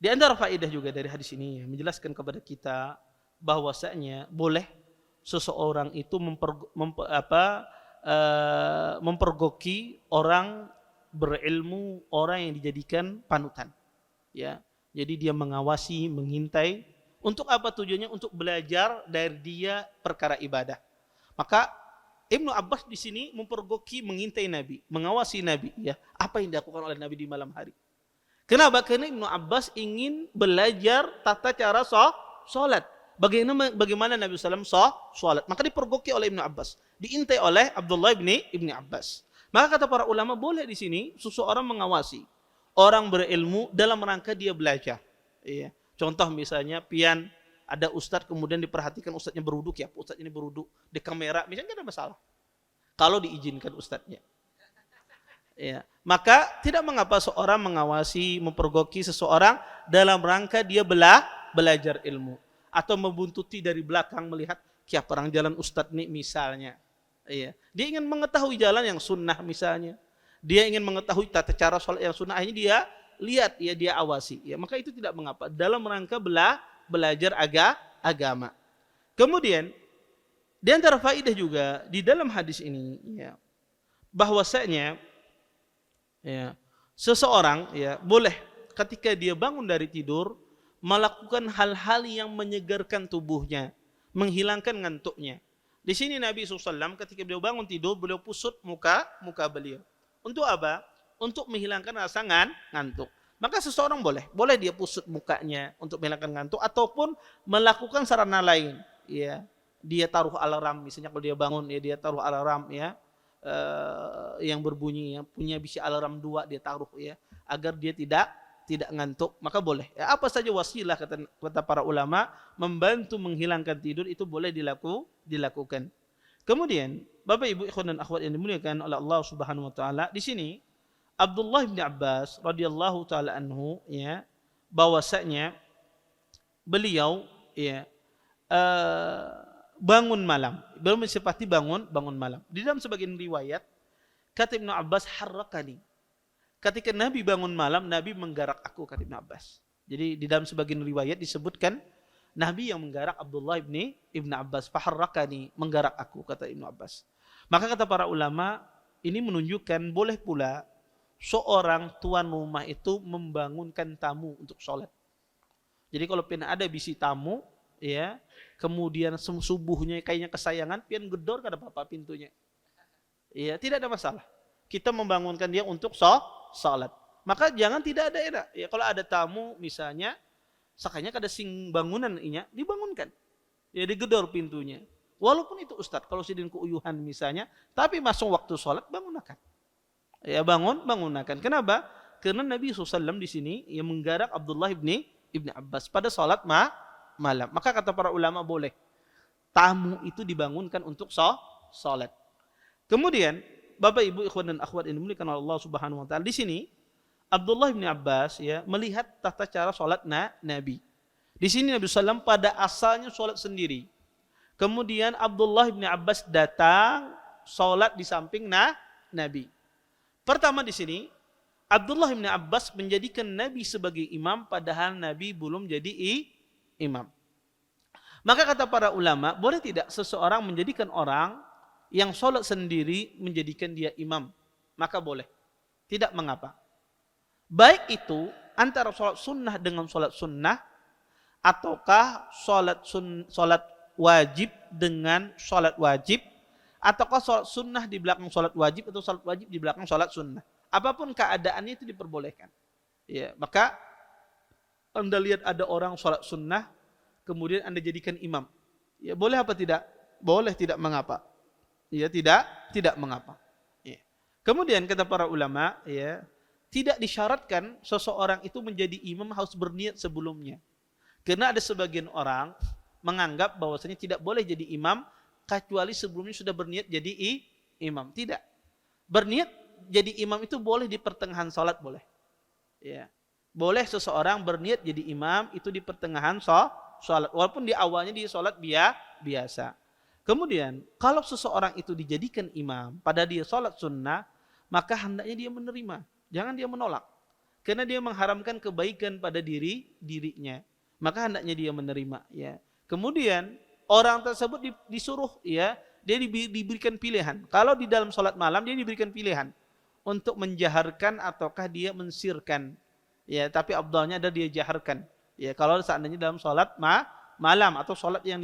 di antara faedah juga dari hadis ini ya, menjelaskan kepada kita bahwasanya boleh seseorang itu mempergoki orang berilmu, orang yang dijadikan panutan. Ya, jadi dia mengawasi, mengintai. Untuk apa tujuannya? Untuk belajar dari dia perkara ibadah. Maka Ibnu Abbas di sini mempergoki, mengintai Nabi, mengawasi Nabi. Ya, apa yang dilakukan oleh Nabi di malam hari? Kenapa? Karena Ibnu Abbas ingin belajar tata cara sholat. Bagaimana Nabi SAW sholat. Maka dipergoki oleh Ibnu Abbas, diintai oleh Abdullah ibni Abbas. Maka kata para ulama boleh di sini seseorang mengawasi orang berilmu dalam rangka dia belajar. Iya. Contoh misalnya pian ada ustadz kemudian diperhatikan ustadznya berwuduk ya, ustadz ini berwuduk di kamera, misalnya tidak ada masalah. Kalau diizinkan ustadznya. Ya. Maka tidak mengapa seorang mengawasi, mempergoki seseorang dalam rangka dia belajar ilmu atau membuntuti dari belakang melihat siapa orang jalan ustadz ini misalnya. Iya. Dia ingin mengetahui jalan yang sunnah misalnya. Dia ingin mengetahui tata cara sholat yang sunnah, akhirnya dia lihat, ya dia awasi. Ya, maka itu tidak mengapa dalam rangka belajar agama. Kemudian di antara faedah juga di dalam hadis ini, ya, bahwasanya ya, seseorang ya boleh ketika dia bangun dari tidur melakukan hal-hal yang menyegarkan tubuhnya, menghilangkan ngantuknya. Di sini Nabi SAW ketika beliau bangun tidur, beliau pusut muka beliau. Untuk apa? Untuk menghilangkan rasa ngantuk. Maka seseorang boleh dia pusut mukanya untuk menghilangkan ngantuk ataupun melakukan sarana lain. Ya, dia taruh alarm, misalnya kalau dia bangun ya dia taruh alarm ya yang berbunyi, yang punya bisi alarm 2 dia taruh ya agar dia tidak ngantuk. Maka boleh. Ya, apa saja wasilah kata para ulama membantu menghilangkan tidur itu boleh dilakukan. Kemudian, Bapak Ibu ikhwan dan akhwat yang dimuliakan oleh Allah Subhanahu wa taala, di sini Abdullah bin Abbas radhiyallahu taala anhu ya bahwasanya beliau ya bangun malam. Beliau mensifati bangun malam. Di dalam sebagian riwayat kata Ibnu Abbas harrakani. Ketika Nabi bangun malam, Nabi menggarak aku, kata Ibnu Abbas. Jadi di dalam sebagian riwayat disebutkan Nabi yang menggarak Abdullah ibn Abbas, faharrakani, menggarak aku, kata Ibnu Abbas. Maka kata para ulama, ini menunjukkan boleh pula seorang tuan rumah itu membangunkan tamu untuk sholat. Jadi kalau pernah ada bisi tamu, ya, kemudian subuhnya kayaknya kesayangan, pian gedor kada apa-apa pintunya. Ya, tidak ada masalah. Kita membangunkan dia untuk sholat. Maka jangan tidak ada enak. Ya, kalau ada tamu misalnya, sakanya kada sing bangunan inya dibangunkan. Ya digedor pintunya. Walaupun itu ustadz kalau sidin keuyuhan misalnya, tapi masuk waktu sholat bangunakan. Ya bangunakan. Kenapa? Karena Nabi SAW di sini yang menggarak Abdullah ibni Abbas pada sholat malam. Maka kata para ulama boleh tamu itu dibangunkan untuk sholat. Kemudian Bapak Ibu ikhwan dan akhwat yang dimuliakan oleh Allah Subhanahu wa taala, di sini Abdullah bin Abbas ya melihat tata cara sholat Nabi. Di sini Nabi SAW pada asalnya sholat sendiri. Kemudian Abdullah bin Abbas datang sholat di samping Nabi. Pertama di sini Abdullah bin Abbas menjadikan Nabi sebagai imam padahal Nabi belum jadi imam. Maka kata para ulama, boleh tidak seseorang menjadikan orang yang sholat sendiri menjadikan dia imam? Maka boleh. Tidak mengapa. Baik itu antara sholat sunnah dengan sholat sunnah, ataukah sholat wajib dengan sholat wajib, ataukah sholat sunnah di belakang sholat wajib, atau sholat wajib di belakang sholat sunnah. Apapun keadaannya itu diperbolehkan. Ya, maka Anda lihat ada orang sholat sunnah, kemudian Anda jadikan imam. Ya, boleh apa tidak? Boleh, tidak mengapa. Ya, tidak mengapa. Ya. Kemudian kata para ulama, ya, tidak disyaratkan seseorang itu menjadi imam harus berniat sebelumnya. Karena ada sebagian orang menganggap bahwasanya tidak boleh jadi imam kecuali sebelumnya sudah berniat jadi imam. Tidak. Berniat jadi imam itu boleh di pertengahan salat, boleh. Ya. Boleh seseorang berniat jadi imam itu di pertengahan salat, walaupun di awalnya dia salat biasa. Kemudian kalau seseorang itu dijadikan imam pada dia salat sunnah, maka hendaknya dia menerima, jangan dia menolak. Karena dia mengharamkan kebaikan pada dirinya, maka hendaknya dia menerima, ya. Kemudian orang tersebut disuruh, ya, dia diberikan pilihan. Kalau di dalam salat malam dia diberikan pilihan untuk menjaharkan ataukah dia mensirkan. Ya, tapi afdalnya ada dia jaharkan. Ya, kalau seandainya dalam salat malam atau salat yang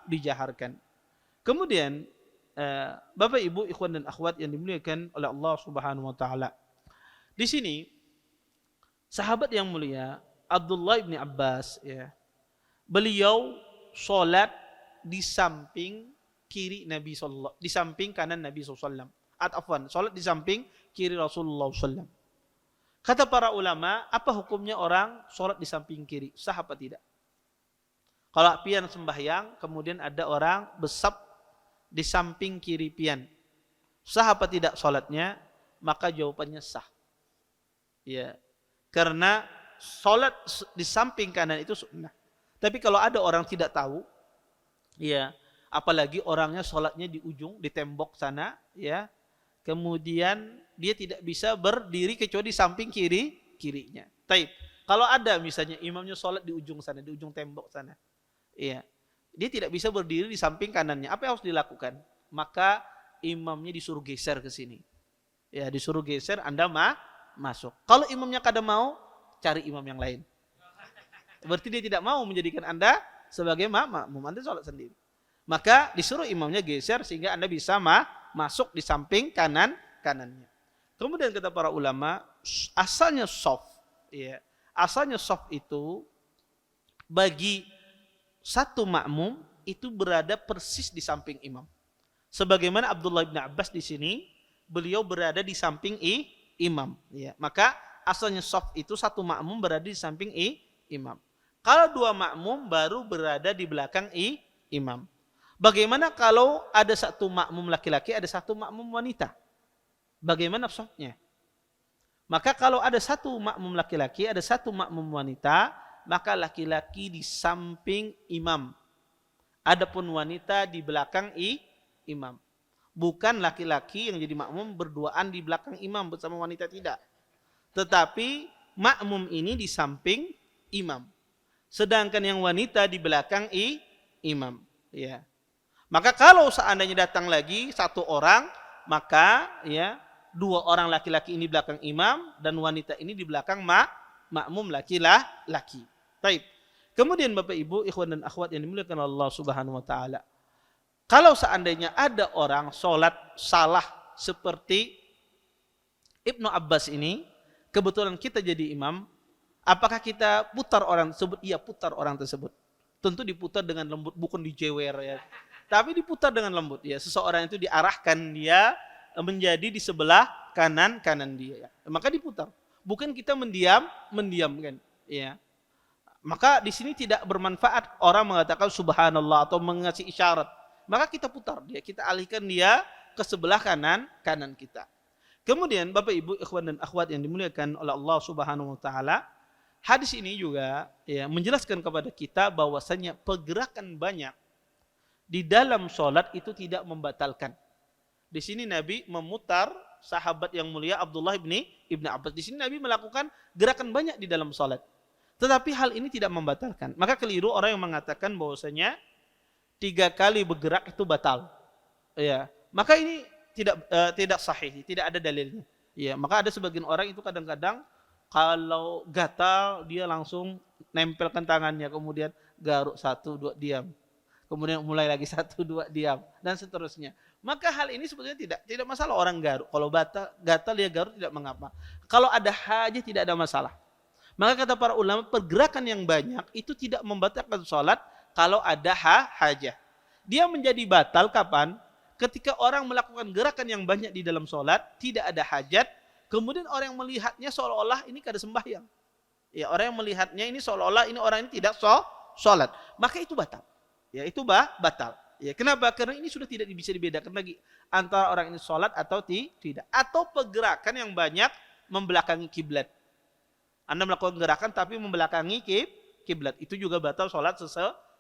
dijaharkan. Kemudian Bapak Ibu, ikhwan dan akhwat yang dimuliakan oleh Allah Subhanahu wa taala. Di sini sahabat yang mulia Abdullah bin Abbas, ya. Beliau salat di samping kiri Nabi sallallahu, di samping kanan Nabi sallallahu alaihi wasallam. Salat di samping kiri Rasulullah sallallahu alaihi wasallam. Kata para ulama, apa hukumnya orang sholat di samping kiri? Sah apa tidak? Kalau pian sembahyang, kemudian ada orang besap di samping kiri pian, sah apa tidak sholatnya? Maka jawabannya sah. Ya, karena sholat di samping kanan itu sunnah. Tapi kalau ada orang tidak tahu, ya, apalagi orangnya sholatnya di ujung, di tembok sana, ya, kemudian dia tidak bisa berdiri kecuali di samping kirinya. Taib. Kalau ada misalnya imamnya sholat di ujung sana, di ujung tembok sana, iya, dia tidak bisa berdiri di samping kanannya. Apa yang harus dilakukan? Maka imamnya disuruh geser ke sini. Ya, disuruh geser, Anda masuk. Kalau imamnya kada mau, cari imam yang lain. Berarti dia tidak mau menjadikan Anda sebagai makmum, Anda sholat sendiri. Maka disuruh imamnya geser sehingga Anda bisa masuk di samping kanannya. Kemudian kata para ulama, asalnya shaf, ya, asalnya shaf itu bagi satu makmum itu berada persis di samping imam. Sebagaimana Abdullah bin Abbas di sini, beliau berada di samping imam, ya. Maka asalnya shaf itu satu makmum berada di samping imam. Kalau dua makmum baru berada di belakang imam. Bagaimana kalau ada satu makmum laki-laki, ada satu makmum wanita? Bagaimana shafnya? Maka kalau ada satu makmum laki-laki, ada satu makmum wanita, maka laki-laki di samping imam. Adapun wanita di belakang imam. Bukan laki-laki yang jadi makmum berduaan di belakang imam bersama wanita, tidak. Tetapi makmum ini di samping imam. Sedangkan yang wanita di belakang imam, ya. Maka kalau seandainya datang lagi satu orang, maka, ya, dua orang laki-laki ini belakang imam dan wanita ini di belakang makmum laki-laki. Baik. Kemudian Bapak Ibu, ikhwan dan akhwat yang dimuliakan Allah Subhanahu wa taala. Kalau seandainya ada orang sholat salah seperti Ibnu Abbas ini, kebetulan kita jadi imam, apakah kita putar orang tersebut? Iya, putar orang tersebut. Tentu diputar dengan lembut, bukan dijewer, ya. Tapi diputar dengan lembut, ya. Seseorang itu diarahkan dia menjadi di sebelah kanan dia, ya. Maka diputar. Bukan kita mendiamkan, ya. Maka di sini tidak bermanfaat orang mengatakan subhanallah atau mengasih isyarat. Maka kita putar dia, kita alihkan dia ke sebelah kanan kita. Kemudian Bapak Ibu, ikhwan dan akhwat yang dimuliakan oleh Allah Subhanahu wa taala, hadis ini juga, ya, menjelaskan kepada kita bahwasanya pergerakan banyak di dalam sholat itu tidak membatalkan. Di sini Nabi memutar sahabat yang mulia Abdullah bin Abbas. Di sini Nabi melakukan gerakan banyak di dalam sholat. Tetapi hal ini tidak membatalkan. Maka keliru orang yang mengatakan bahwasanya 3 kali bergerak itu batal. Ya, maka ini tidak sahih, tidak ada dalilnya. Ya, maka ada sebagian orang itu kadang-kadang kalau gatal dia langsung nempelkan tangannya, kemudian garuk 1 2 diam. Kemudian mulai lagi 1 2 diam dan seterusnya. Maka hal ini sebetulnya tidak masalah orang garuk. Kalau gatal dia garuk tidak mengapa. Kalau ada hajat tidak ada masalah. Maka kata para ulama, pergerakan yang banyak itu tidak membatalkan sholat kalau ada hajah. Dia menjadi batal kapan? Ketika orang melakukan gerakan yang banyak di dalam sholat, tidak ada hajat, kemudian orang yang melihatnya seolah-olah ini kada sembahyang. Ya, orang yang melihatnya ini seolah-olah ini orang ini tidak sholat. Maka itu batal. Ya, itu batal. Ya, kenapa? Karena ini sudah tidak bisa dibedakan lagi antara orang ini sholat atau tidak. Atau pergerakan yang banyak membelakangi kiblat. Anda melakukan gerakan tapi membelakangi kiblat, itu juga batal sholat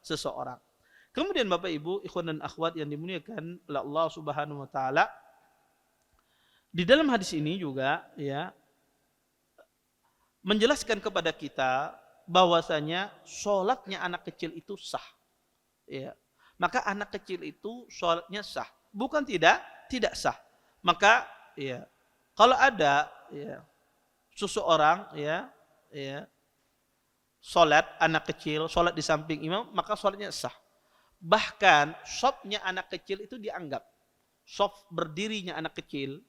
seseorang. Kemudian Bapak Ibu, ikhwan dan akhwat yang dimuliakan oleh Allah Subhanahu wa taala, di dalam hadis ini juga ya menjelaskan kepada kita bahwasanya sholatnya anak kecil itu sah. Ya. Maka anak kecil itu sholatnya sah, bukan tidak sah. Maka ya kalau ada ya seseorang ya sholat anak kecil, sholat di samping imam, maka sholatnya sah. Bahkan shofnya anak kecil itu dianggap, shof berdirinya anak kecil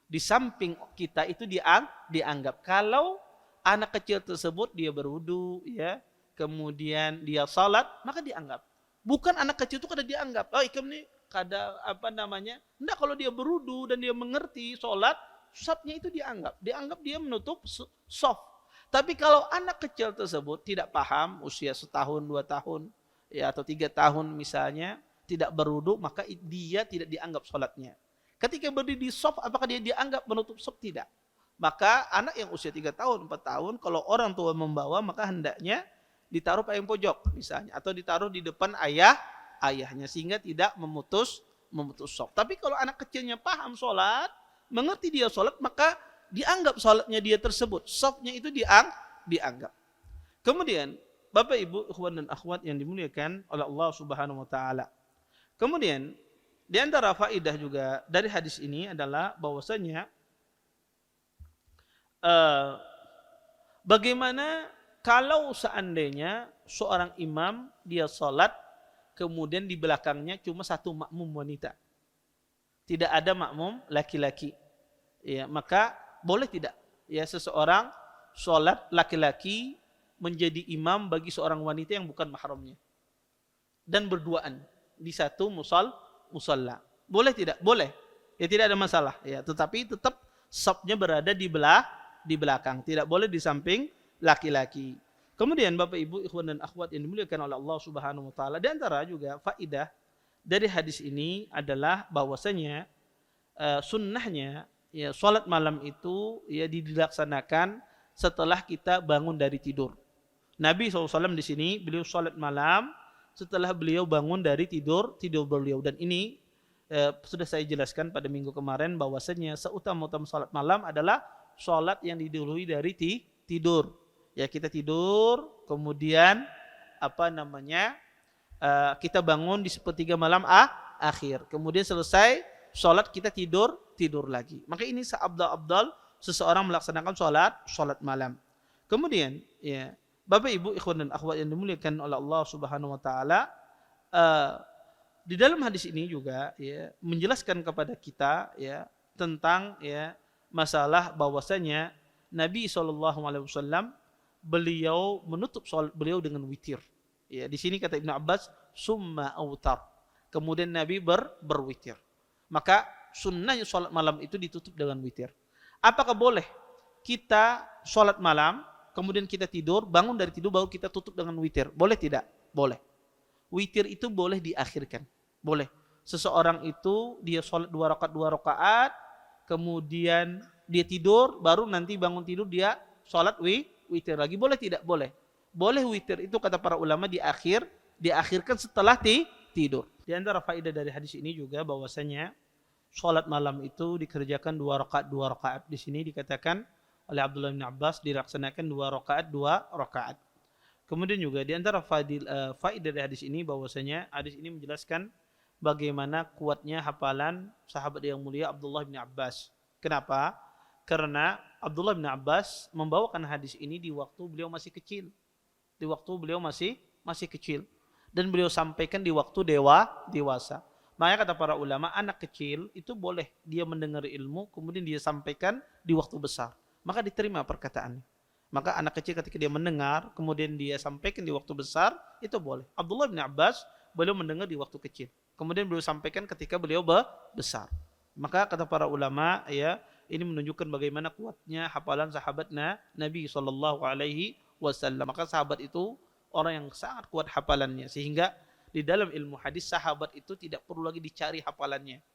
di samping kita itu dianggap. Kalau anak kecil tersebut dia berwudu ya, kemudian dia sholat, maka dianggap. Bukan anak kecil itu kada dianggap. Oh ikam nih kada enggak, kalau dia berwudu dan dia mengerti sholat, shofnya itu dianggap dia menutup shof. Tapi kalau anak kecil tersebut tidak paham, usia 1 tahun, 2 tahun, ya atau 3 tahun misalnya, tidak berwudu, maka dia tidak dianggap sholatnya. Ketika berdiri di shaf, apakah dia dianggap menutup shaf? Tidak. Maka anak yang usia 3 tahun, 4 tahun, kalau orang tua membawa, maka hendaknya ditaruh paling pojok misalnya, atau ditaruh di depan ayahnya, sehingga tidak memutus shaf. Tapi kalau anak kecilnya paham sholat, mengerti dia sholat, maka dianggap sholatnya dia tersebut, shafnya itu dianggap. Kemudian Bapak Ibu, ikhwan dan akhwat yang dimuliakan oleh Allah Subhanahu wa taala. Kemudian di antara faidah juga dari hadis ini adalah bahwasanya bagaimana kalau seandainya seorang imam dia sholat, kemudian di belakangnya cuma 1 makmum wanita, tidak ada makmum laki-laki, ya maka boleh tidak ya seseorang sholat laki-laki menjadi imam bagi seorang wanita yang bukan mahramnya dan berduaan di satu musalla. Boleh tidak? Boleh. Ya tidak ada masalah ya, tetapi tetap shafnya berada di belakang, tidak boleh di samping laki-laki. Kemudian Bapak Ibu, ikhwan dan akhwat yang dimuliakan oleh Allah Subhanahu wa taala, di antara juga faidah dari hadis ini adalah bahwasanya sunnahnya ya salat malam itu ya dilaksanakan setelah kita bangun dari tidur. Nabi SAW di sini beliau salat malam setelah beliau bangun dari tidur beliau, dan ini sudah saya jelaskan pada minggu kemarin bahwasanya seutama-utama salat malam adalah salat yang didahului dari tidur. Ya kita tidur, kemudian kita bangun di sepertiga malam akhir, kemudian selesai salat kita tidur lagi. Maka ini seabdal seseorang melaksanakan salat malam. Kemudian ya Bapak Ibu, ikhwan dan akhwat yang dimuliakan oleh Allah Subhanahu wa taala, di dalam hadis ini juga ya menjelaskan kepada kita ya tentang ya masalah bahwasanya Nabi SAW beliau menutup salat beliau dengan witir. Ya, di sini kata Ibnu Abbas summa autar. Kemudian Nabi berwitir. Maka sunnahnya salat malam itu ditutup dengan witir. Apakah boleh kita salat malam kemudian kita tidur, bangun dari tidur baru kita tutup dengan witir? Boleh tidak? Boleh. Witir itu boleh diakhirkan. Boleh. Seseorang itu dia salat 2 rakaat, kemudian dia tidur, baru nanti bangun tidur dia salat witir lagi. Boleh tidak? Boleh. Boleh witir itu kata para ulama diakhirkan setelah tidur. Di antara faedah dari hadis ini juga bahwasanya salat malam itu dikerjakan 2 rakaat. Di sini dikatakan oleh Abdullah bin Abbas dilaksanakan 2 rakaat. Kemudian juga di antara faedah dari hadis ini bahwasanya hadis ini menjelaskan bagaimana kuatnya hafalan sahabat yang mulia Abdullah bin Abbas. Kenapa? Karena Abdullah bin Abbas membawakan hadis ini di waktu beliau masih kecil. Di waktu beliau masih kecil. Dan beliau sampaikan di waktu dewasa. Makanya kata para ulama, anak kecil itu boleh dia mendengar ilmu, kemudian dia sampaikan di waktu besar. Maka diterima perkataannya. Maka anak kecil ketika dia mendengar, kemudian dia sampaikan di waktu besar, itu boleh. Abdullah bin Abbas, beliau mendengar di waktu kecil. Kemudian beliau sampaikan ketika beliau besar. Maka kata para ulama, ya, ini menunjukkan bagaimana kuatnya hafalan sahabat Nabi Shallallahu Alaihi Wasallam. Maka sahabat itu orang yang sangat kuat hafalannya, sehingga di dalam ilmu hadis sahabat itu tidak perlu lagi dicari hafalannya.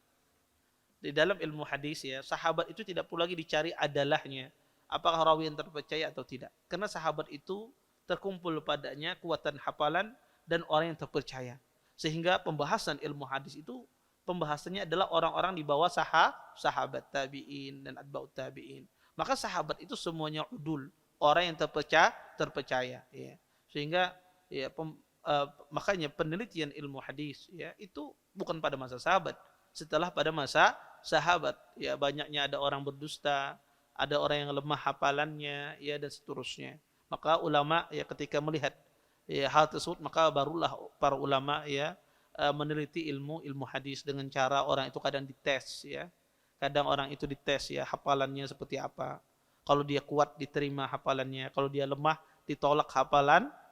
Di dalam ilmu hadis ya, sahabat itu tidak perlu lagi dicari adalahnya, apakah rawi yang terpercaya atau tidak. Karena sahabat itu terkumpul padanya kekuatan hafalan dan orang yang terpercaya. Sehingga pembahasan ilmu hadis itu pembahasannya adalah orang-orang di bawah sahabat tabi'in dan atba'ut tabi'in. Maka sahabat itu semuanya udul, orang yang terpercaya ya. Sehingga ya makanya penelitian ilmu hadis ya itu bukan pada masa sahabat, setelah pada masa sahabat ya banyaknya ada orang berdusta, ada orang yang lemah hafalannya ya dan seterusnya. Maka ulama ya ketika melihat ya hal tersebut maka barulah para ulama ya meneliti ilmu hadis dengan cara orang itu kadang dites ya. Kadang orang itu dites ya hafalannya seperti apa. Kalau dia kuat diterima hafalannya, kalau dia lemah ditolak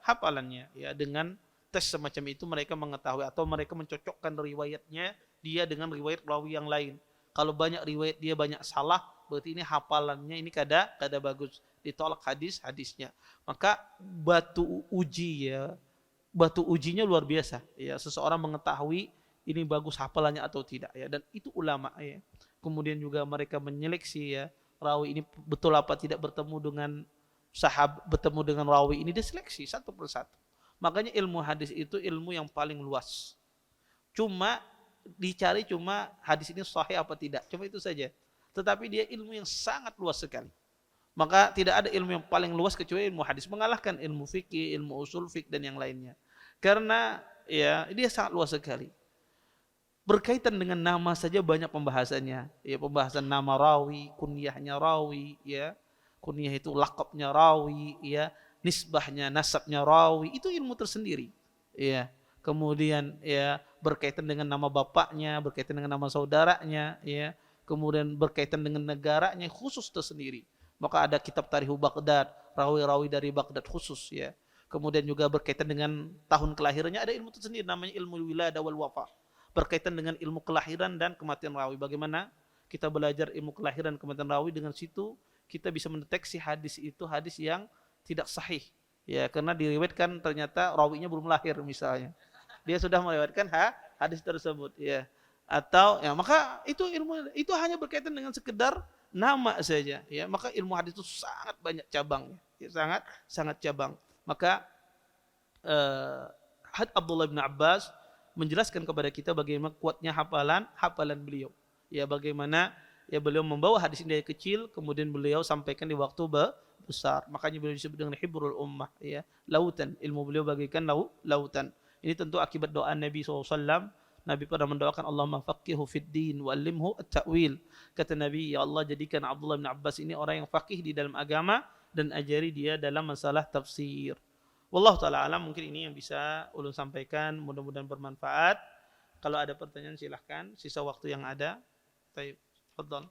hafalannya ya. Dengan tes semacam itu mereka mengetahui atau mereka mencocokkan riwayatnya dia dengan riwayat rawi yang lain. Kalau banyak riwayat dia banyak salah, berarti ini hafalannya ini kada bagus, ditolak hadisnya. Maka batu ujinya luar biasa ya, seseorang mengetahui ini bagus hafalannya atau tidak ya, dan itu ulama ya. Kemudian juga mereka menyeleksi ya, rawi ini betul apa tidak bertemu dengan rawi ini, diseleksi satu persatu. Makanya ilmu hadis itu ilmu yang paling luas. Dicari hadis ini sahih apa tidak, cuma itu saja. Tetapi dia ilmu yang sangat luas sekali. Maka tidak ada ilmu yang paling luas kecuali ilmu hadis, mengalahkan ilmu fikih, ilmu usul fikih dan yang lainnya. Karena ya dia sangat luas sekali. Berkaitan dengan nama saja banyak pembahasannya. Ya, pembahasan nama rawi, kunyahnya rawi, ya. Kunyah itu lakabnya rawi, ya. Nisbahnya, nasabnya rawi, itu ilmu tersendiri. Ya. Kemudian ya berkaitan dengan nama bapaknya, berkaitan dengan nama saudaranya, ya. Kemudian berkaitan dengan negaranya khusus tersendiri. Maka ada kitab Tarihu Baghdad, rawi-rawi dari Baghdad khusus ya. Kemudian juga berkaitan dengan tahun kelahirannya ada ilmu tersendiri namanya ilmu wiladah wal wafa. Berkaitan dengan ilmu kelahiran dan kematian rawi. Bagaimana kita belajar ilmu kelahiran dan kematian rawi, dengan situ kita bisa mendeteksi hadis itu hadis yang tidak sahih. Ya, karena diriwayatkan ternyata rawinya belum lahir misalnya. Dia sudah melewatkan hadis tersebut ya. Atau ya maka itu ilmu itu hanya berkaitan dengan sekedar nama saja ya. Maka ilmu hadis itu sangat banyak cabangnya ya, sangat cabang. Maka Abdullah bin Abbas menjelaskan kepada kita bagaimana kuatnya hafalan beliau ya, bagaimana ya beliau membawa hadis ini dari kecil kemudian beliau sampaikan di waktu besar. Makanya beliau disebut dengan hibrul ummah ya, lautan, ilmu beliau bagaikan lautan. Ini tentu akibat doa Nabi SAW. Nabi pernah mendoakan Allahumma faqihu fid din wa allimhu at-ta'wil. Kata Nabi, ya Allah jadikan Abdullah bin Abbas ini orang yang faqih di dalam agama dan ajari dia dalam masalah tafsir. Wallahu taala alam, mungkin ini yang bisa ulun sampaikan, mudah-mudahan bermanfaat. Kalau ada pertanyaan silahkan, sisa waktu yang ada. Baik, tafadhal.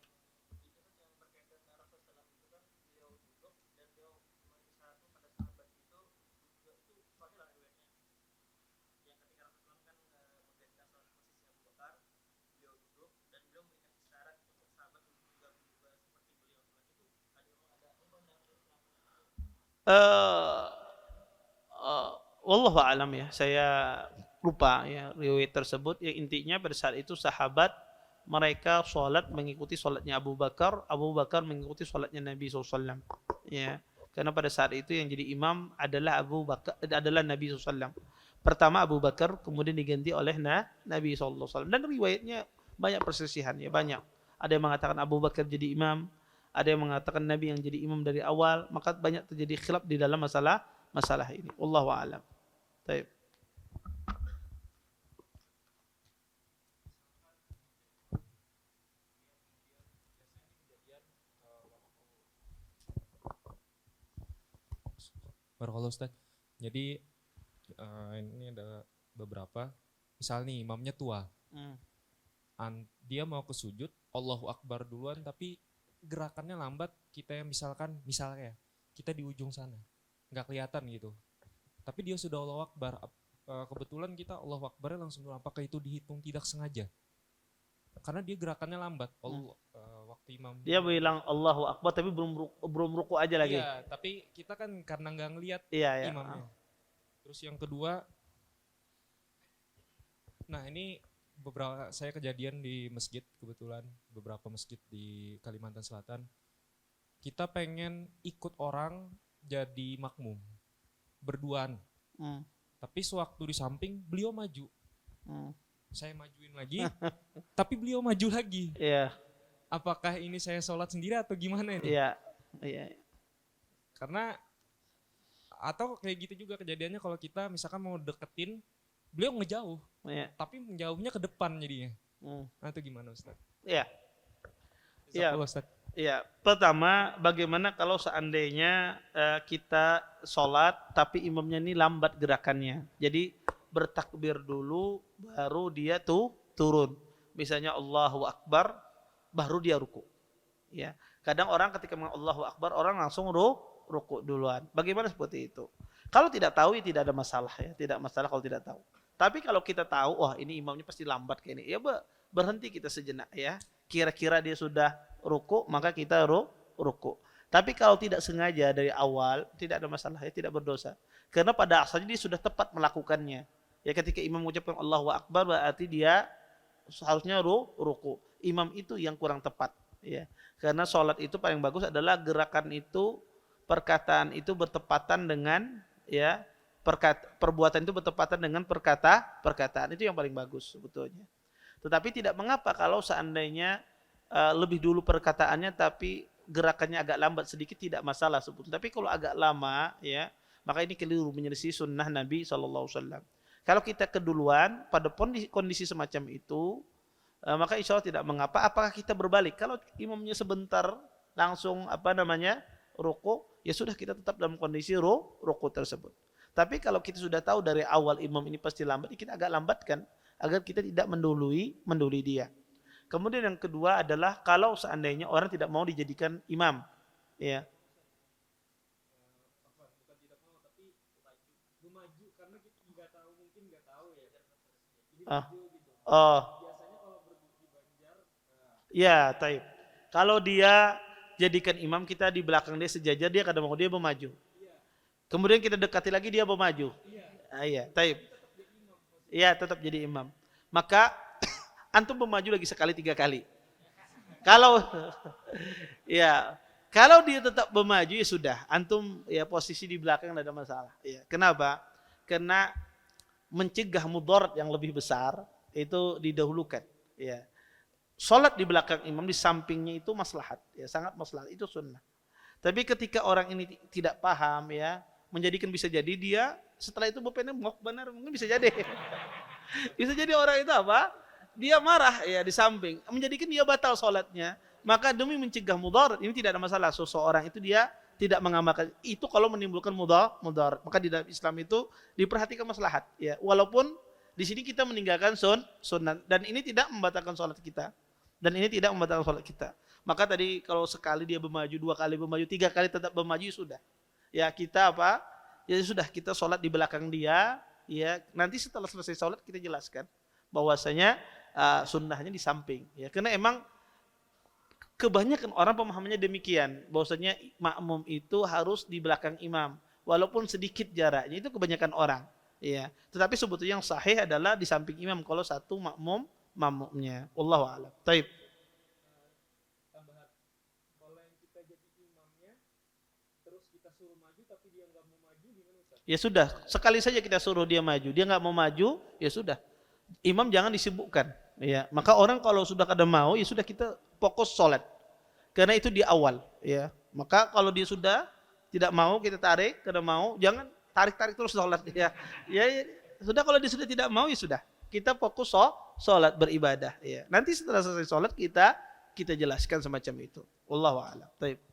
Uh, Wallahu alam ya, saya lupa ya riwayat tersebut. Ya intinya pada saat itu sahabat mereka sholat mengikuti sholatnya Abu Bakar mengikuti sholatnya Nabi SAW. Ya, karena pada saat itu yang jadi imam adalah adalah Nabi SAW. Pertama Abu Bakar, kemudian diganti oleh Nabi SAW. Dan riwayatnya banyak perselisihan ya, banyak. Ada yang mengatakan Abu Bakar jadi imam, ada yang mengatakan Nabi yang jadi imam dari awal. Maka banyak terjadi khilaf di dalam masalah ini. Wallahu a'lam. Baik. Barakallahu Ustaz. Jadi ini ada beberapa. Misal nih imamnya tua. Dia mau ke sujud, Allahu Akbar duluan, tapi gerakannya lambat. Kita yang misalnya kita di ujung sana, nggak kelihatan gitu. Tapi dia sudah Allahu Akbar. Kebetulan kita Allahu Akbar langsung, apakah itu dihitung tidak sengaja? Karena dia gerakannya lambat. Waktu imam Dia bilang Allahu Akbar tapi belum ruku aja lagi. Iya, tapi kita kan karena nggak ngelihat Iya. imamnya. Terus yang kedua, nah ini beberapa saya kejadian di masjid, kebetulan beberapa masjid di Kalimantan Selatan. Kita pengen ikut orang jadi makmum berduaan. Tapi sewaktu di samping beliau maju. Saya majuin lagi, tapi beliau maju lagi. Iya. Apakah ini saya sholat sendiri atau gimana ini? Iya. Karena atau kayak gitu juga kejadiannya kalau kita misalkan mau deketin, beliau ngejauh, tapi menjauhnya ke depan jadinya. Nah itu gimana Ustaz? Iya. Ustaz. Iya. Pertama, bagaimana kalau seandainya kita sholat tapi imamnya ini lambat gerakannya. Jadi bertakbir dulu, baru dia turun. Misalnya Allahu Akbar, baru dia ruku. Ya, kadang orang ketika Allahu Akbar, orang langsung ruku duluan. Bagaimana seperti itu? Kalau tidak tahu, ya tidak ada masalah ya. Tidak masalah kalau tidak tahu. Tapi kalau kita tahu, wah ini imamnya pasti lambat kayak ini. Ya berhenti kita sejenak ya. Kira-kira dia sudah ruku, maka kita ruku. Tapi kalau tidak sengaja dari awal, tidak ada masalah ya, tidak berdosa. Karena pada asalnya dia sudah tepat melakukannya. Ya ketika imam mengucapkan Allahu Akbar berarti dia harusnya ruku. Imam itu yang kurang tepat ya. Karena sholat itu paling bagus adalah gerakan itu, perkataan itu bertepatan dengan ya, perbuatan itu bertepatan dengan perkataan itu yang paling bagus sebetulnya. Tetapi tidak mengapa kalau seandainya lebih dulu perkataannya tapi gerakannya agak lambat sedikit, tidak masalah sebetulnya. Tapi kalau agak lama ya, maka ini keliru, menyelisih sunnah Nabi SAW. Kalau kita keduluan pada kondisi semacam itu, maka insya Allah tidak mengapa. Apakah kita berbalik? Kalau imamnya sebentar langsung ruku, ya sudah kita tetap dalam kondisi ruku tersebut. Tapi kalau kita sudah tahu dari awal imam ini pasti lambat, kita agak lambatkan agar kita tidak mendului dia. Kemudian yang kedua adalah kalau seandainya orang tidak mau dijadikan imam, ya. Ya, taib. Kalau dia jadikan imam, kita di belakang dia sejajar, dia kadang mau dia memaju. Kemudian kita dekati lagi, dia memaju. Iya, taib. Iya, tetap jadi imam. Maka antum memaju lagi sekali 3 kali. Kalau kalau dia tetap memaju ya sudah, antum ya posisi di belakang tidak ada masalah. Ya. Kenapa? Karena mencegah mudarat yang lebih besar itu didahulukan. Ya. Salat di belakang imam di sampingnya itu maslahat, ya sangat maslahat, itu sunnah. Tapi ketika orang ini tidak paham ya, menjadikan bisa jadi dia setelah itu bapaknya mau benar, mungkin bisa jadi. Bisa jadi orang itu apa? Dia marah ya di samping, menjadikan dia batal salatnya. Maka demi mencegah mudarat, ini tidak ada masalah. Seseorang itu dia tidak mengamalkan itu kalau menimbulkan mudarat. Maka di dalam Islam itu diperhatikan maslahat ya. Walaupun di sini kita meninggalkan sunnah dan ini tidak membatalkan salat kita. Maka tadi kalau sekali dia bermaju, 2 kali bermaju, 3 kali tetap bermaju sudah. Ya kita apa? Ya sudah, kita sholat di belakang dia. Ya nanti setelah selesai sholat kita jelaskan bahwasanya sunnahnya di samping. Ya karena emang kebanyakan orang pemahamannya demikian, bahwasanya makmum itu harus di belakang imam, walaupun sedikit jaraknya, itu kebanyakan orang. Ya, tetapi sebetulnya yang sahih adalah di samping imam kalau satu makmumnya. Wallahu a'lam. Taib. Tambahan, kalau yang kita jadi imamnya, terus kita suruh maju tapi dia nggak mau maju, gimana Ustaz? Ya sudah, sekali saja kita suruh dia maju, dia nggak mau maju, ya sudah. Imam jangan disibukkan. Ya, maka orang kalau sudah kada mau, ya sudah kita fokus sholat. Karena itu di awal. Ya, maka kalau dia sudah tidak mau, kita tarik, kada mau, jangan tarik terus sholat. Ya, sudah kalau dia sudah tidak mau, ya sudah. Kita fokus sholat beribadah. Ya. Nanti setelah selesai sholat kita jelaskan semacam itu. Wallahu a'lam. Baik.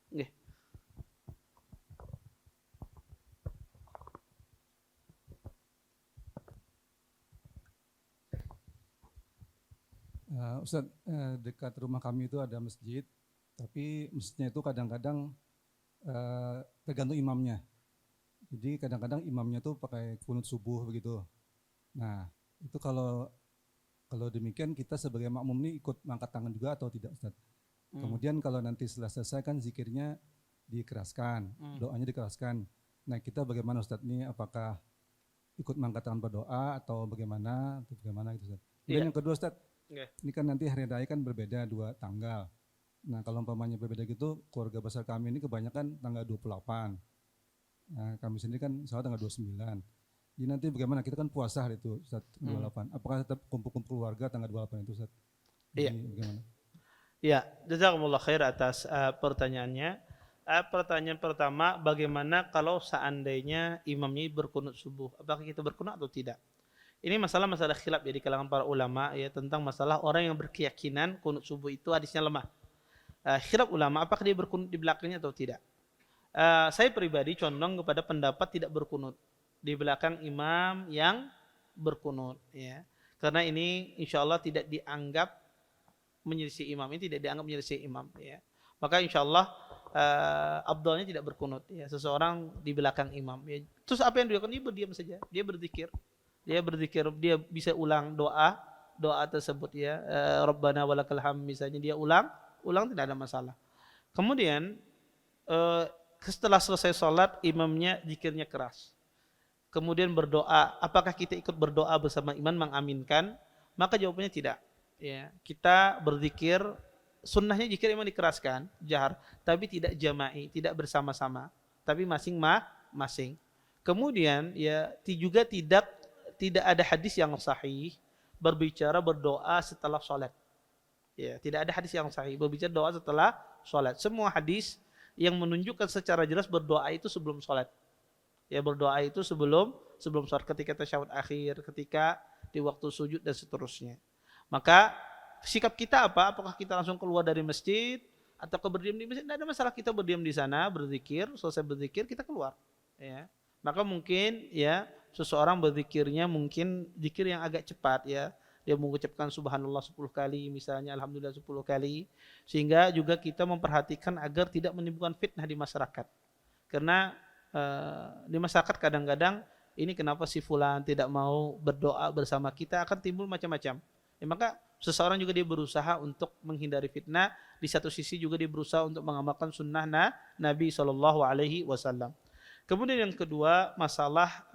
Okay. Ustaz, dekat rumah kami itu ada masjid, tapi masjidnya itu kadang-kadang tergantung imamnya. Jadi kadang-kadang imamnya tuh pakai kunut subuh begitu. Nah, itu kalau demikian kita sebagai makmum ini ikut mengangkat tangan juga atau tidak, Ustaz? Kemudian kalau nanti setelah selesai kan zikirnya dikeraskan, doanya dikeraskan. Nah, kita bagaimana, Ustaz? Ini apakah ikut mengangkat tangan berdoa atau bagaimana gitu, Ustaz? Kemudian yang kedua, Ustaz, ini kan nanti hari raya kan berbeda 2 tanggal. Nah, kalau umpamanya berbeda gitu, keluarga besar kami ini kebanyakan tanggal 28. Nah, kami sendiri kan insya Allah tanggal 29. Jadi nanti bagaimana? Kita kan puasa hari itu, Ustaz, 28. Apakah tetap kumpul-kumpul keluarga tanggal 28 itu, Ustaz? Iya. Bagaimana? Ya, jazakumullah khair atas pertanyaannya. Pertanyaan pertama, bagaimana kalau seandainya imamnya berkunut subuh? Apakah kita berkunut atau tidak? Ini masalah khilaf ya di kalangan para ulama ya tentang masalah orang yang berkeyakinan kunut subuh itu hadisnya lemah. Khilaf ulama apakah dia berkunut di belakangnya atau tidak? Saya pribadi condong kepada pendapat tidak berkunut di belakang imam yang berkunut ya. Karena ini insya Allah tidak dianggap menyelisih imam, ini tidak dianggap menyelisih imam ya. Maka insya Allah afdalnya tidak berkunut ya, seseorang di belakang imam ya. Terus apa yang dia lakukan? Dia berdiam saja, dia berzikir, dia bisa ulang doa tersebut ya, Rabbana walakal hamd misalnya, dia ulang tidak ada masalah. Kemudian setelah selesai sholat imamnya zikirnya keras, kemudian berdoa, apakah kita ikut berdoa bersama imam mengaminkan? Maka jawabannya tidak ya. Kita berzikir, sunnahnya zikir memang dikeraskan jahar, tapi tidak jama'i, tidak bersama-sama, tapi masing-masing. Kemudian ya juga tidak ada hadis yang sahih berbicara berdoa setelah sholat ya, tidak ada hadis yang sahih berbicara doa setelah sholat. Semua hadis yang menunjukkan secara jelas berdoa itu sebelum sholat ya, berdoa itu sebelum sholat, ketika tasyahud akhir, ketika di waktu sujud dan seterusnya. Maka sikap kita apa? Apakah kita langsung keluar dari masjid atau berdiam di masjid? Tidak ada masalah, kita berdiam di sana, berzikir, selesai berzikir kita keluar ya. Maka mungkin ya seseorang berzikirnya mungkin zikir yang agak cepat ya, dia mengucapkan subhanallah 10 kali misalnya, alhamdulillah 10 kali, sehingga juga kita memperhatikan agar tidak menimbulkan fitnah di masyarakat. Karena di masyarakat kadang-kadang ini kenapa si fulan tidak mau berdoa bersama kita, akan timbul macam-macam ya. Maka seseorang juga dia berusaha untuk menghindari fitnah, di satu sisi juga dia berusaha untuk mengamalkan sunnah Nabi SAW. Kemudian yang kedua, masalah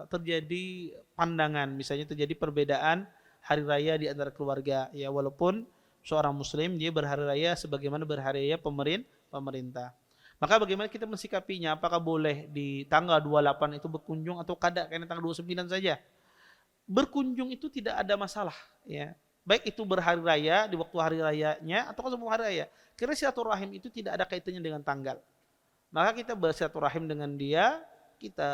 terjadi pandangan, misalnya terjadi perbedaan hari raya di antara keluarga ya, walaupun seorang muslim dia berhari raya sebagaimana berhari raya pemerintah. Maka bagaimana kita mensikapinya? Apakah boleh di tanggal 28 itu berkunjung atau kada karena tanggal 29 saja? Berkunjung itu tidak ada masalah ya. Baik itu berhari raya, di waktu hari rayanya atau sebelum hari raya. Karena silaturahim itu tidak ada kaitannya dengan tanggal. Maka kita bersilaturahim dengan dia, kita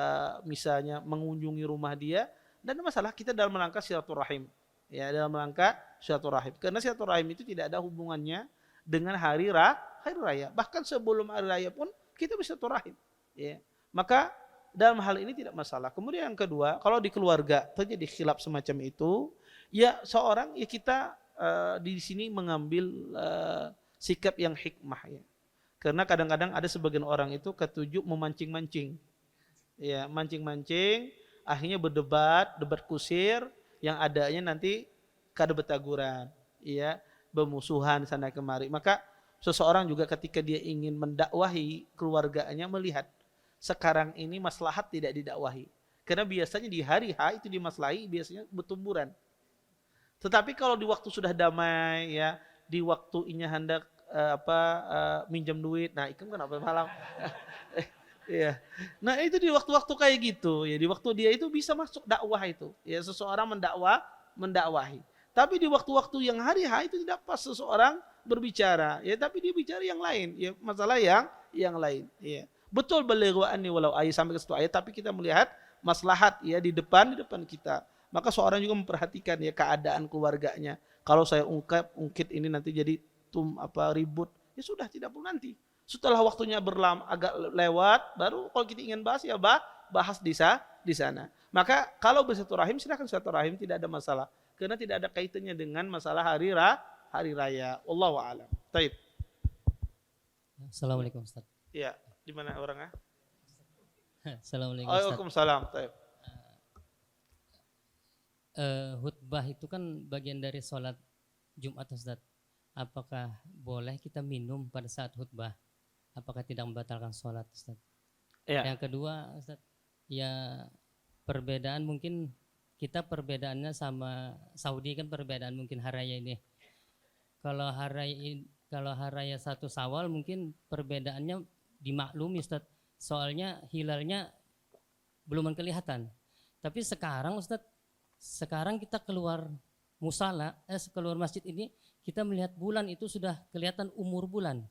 misalnya mengunjungi rumah dia, dan ada masalah kita dalam rangka silaturahim. Ya, dalam rangka silaturahim. Karena silaturahim itu tidak ada hubungannya dengan hari raya. Bahkan sebelum hari raya pun kita bisa silaturahim. Ya. Maka dalam hal ini tidak masalah. Kemudian yang kedua, kalau di keluarga terjadi khilaf semacam itu, ya seorang ya kita di sini mengambil sikap yang hikmah ya. Karena kadang-kadang ada sebagian orang itu ketujuh memancing-mancing. Ya, mancing-mancing, akhirnya debat kusir, yang adanya nanti kada betaguran, ya, bermusuhan sana kemari. Maka seseorang juga ketika dia ingin mendakwahi keluarganya melihat sekarang ini maslahat tidak didakwahi. Karena biasanya di hari H itu dimaslahi biasanya bertumburan. Tetapi kalau di waktu sudah damai ya, di waktu ini hendak minjam duit, nah itu kenapa malam? Ya. Nah itu di waktu-waktu kayak gitu ya, di waktu dia itu bisa masuk dakwah itu ya, seseorang mendakwahi. Tapi di waktu-waktu yang hari H itu tidak pas seseorang berbicara ya, tapi dia bicara yang lain ya, masalah yang lain ya. Betul balighani walau ayat sampai ke situ ayat, tapi kita melihat maslahat ya di depan kita. Maka seorang juga memperhatikan ya keadaan keluarganya. Kalau saya ungkit ini nanti jadi ribut, ya sudah tidak perlu nanti. Setelah waktunya agak lewat, baru kalau kita ingin bahas ya bahas di sana. Maka kalau bersilaturahim silakan silaturahim, tidak ada masalah. Karena tidak ada kaitannya dengan masalah hari raya. Wallahu a'lam. Baik. Assalamualaikum Ustaz. Ya, Di mana orangnya? Assalamualaikum Ustaz. Waalaikumsalam. Taib. Khutbah itu kan bagian dari sholat Jumat Ustaz. Apakah boleh kita minum pada saat khutbah? Apakah tidak membatalkan sholat Ustaz? Ya. Yang kedua Ustaz, ya perbedaan mungkin kita perbedaannya sama Saudi kan perbedaan mungkin hari raya ini. Kalau hari raya 1 Syawal mungkin perbedaannya dimaklumi Ustaz. Soalnya hilalnya belum kelihatan. Tapi sekarang Ustaz, sekarang kita keluar keluar masjid ini kita melihat bulan itu sudah kelihatan umur bulan.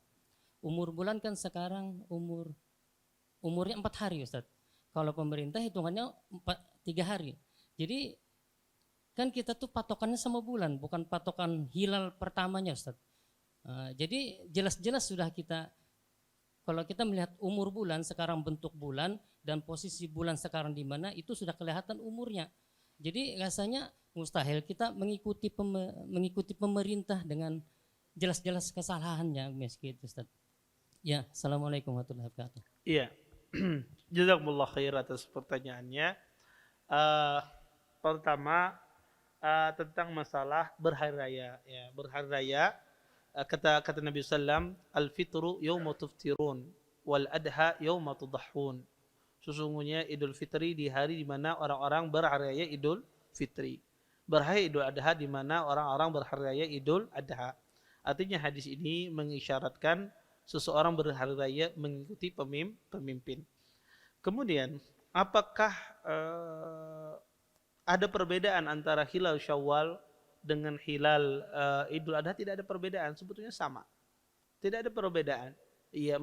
Umur bulan kan sekarang umurnya 4 hari Ustaz. Kalau pemerintah hitungannya 3 hari. Jadi kan kita tuh patokannya sama bulan, bukan patokan hilal pertamanya Ustaz. Jadi jelas-jelas sudah kita, kalau kita melihat umur bulan, sekarang bentuk bulan dan posisi bulan sekarang di mana, itu sudah kelihatan umurnya. Jadi rasanya mustahil kita mengikuti pemerintah dengan jelas-jelas kesalahannya meski itu Ustaz. Ya, Assalamualaikum warahmatullahi wabarakatuh. Iya. Jazakumullah khair atas pertanyaannya. Pertama tentang masalah berhari raya. Ya, berhari raya kata Nabi sallam, al-fitru yauma tuftirun wal adha yauma tudahhun. Sesungguhnya Idul Fitri di hari di mana orang-orang berhari raya Idul Fitri. Berhari Idul Adha di mana orang-orang berhari raya Idul Adha. Artinya hadis ini mengisyaratkan seseorang berhari raya mengikuti pemimpin. Kemudian, apakah ada perbedaan antara hilal Syawal dengan hilal Idul Adha? Tidak ada perbedaan, sebetulnya sama. Tidak ada perbedaan. Iya,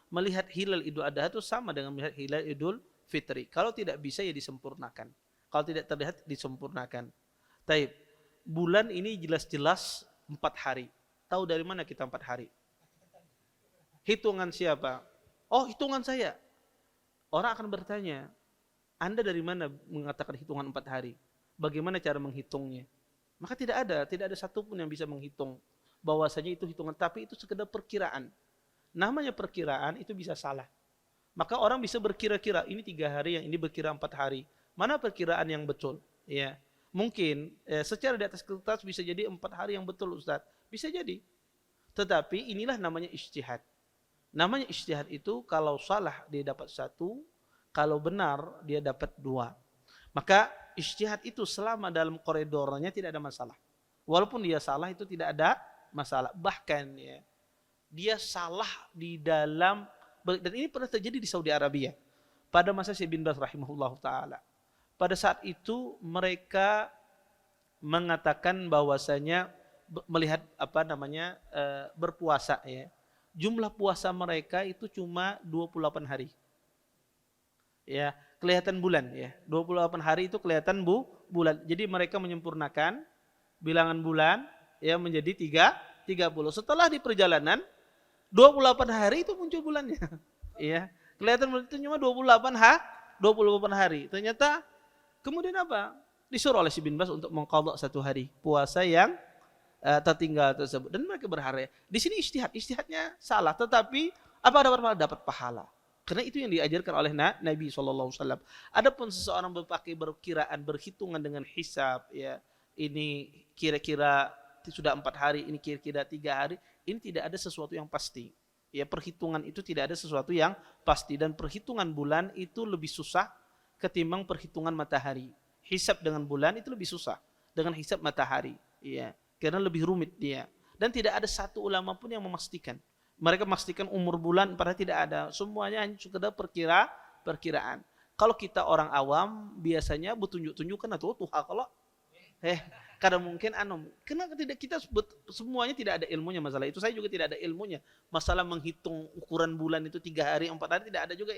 melihat hilal Idul Adha itu sama dengan melihat hilal Idul Fitri. Kalau tidak bisa ya disempurnakan. Kalau tidak terlihat disempurnakan. Taib. Bulan ini jelas-jelas 4 hari. Tahu dari mana kita 4 hari? Hitungan siapa? Oh, hitungan saya. Orang akan bertanya, Anda dari mana mengatakan hitungan 4 hari? Bagaimana cara menghitungnya? Maka tidak ada satupun yang bisa menghitung bahwasanya itu hitungan, tapi itu sekedar perkiraan. Namanya perkiraan itu bisa salah. Maka orang bisa berkira-kira, ini 3 hari, yang ini berkira 4 hari. Mana perkiraan yang betul? Ya, mungkin secara di atas kertas bisa jadi 4 hari yang betul Ustaz. Bisa jadi. Tetapi inilah namanya ijtihad. Namanya ijtihad itu kalau salah dia dapat 1, kalau benar dia dapat 2. Maka ijtihad itu selama dalam koridornya tidak ada masalah. Walaupun dia salah itu tidak ada masalah. Bahkan ya, dia salah di dalam, dan ini pernah terjadi di Saudi Arabia pada masa Syekh bin Baz rahimahullah ta'ala. Pada saat itu mereka mengatakan bahwasanya melihat berpuasa ya. Jumlah puasa mereka itu cuma 28 hari. Ya, kelihatan bulan ya. 28 hari itu kelihatan bulan. Jadi mereka menyempurnakan bilangan bulan ya menjadi 30. Setelah di perjalanan 28 hari itu muncul bulannya. Ya. Kelihatan bulan itu cuma 28 hari. Ternyata kemudian apa? Disuruh oleh Syekh bin Baz untuk mengqadha 1 hari puasa yang tertinggal tersebut, dan mereka berhari. Di sini ijtihadnya salah, tetapi apa dapat pahala. Karena itu yang diajarkan oleh Nabi SAW. Adapun seseorang berkiraan, berhitungan dengan hisab, ya ini kira-kira sudah 4 hari, ini kira-kira 3 hari, ini tidak ada sesuatu yang pasti. Ya, perhitungan itu tidak ada sesuatu yang pasti, dan perhitungan bulan itu lebih susah ketimbang perhitungan matahari. Hisab dengan bulan itu lebih susah dengan hisab matahari. Ya. Karena lebih rumit dia. Dan tidak ada satu ulama pun yang memastikan. Mereka memastikan umur bulan, padahal tidak ada. Semuanya hanya sekedar perkiraan. Kalau kita orang awam, biasanya bertunjuk-tunjukkan atau Tuhan kalau kadang mungkin kenapa tidak kita semuanya tidak ada ilmunya masalah itu. Saya juga tidak ada ilmunya. Masalah menghitung ukuran bulan itu 3 hari, 4 hari, tidak ada juga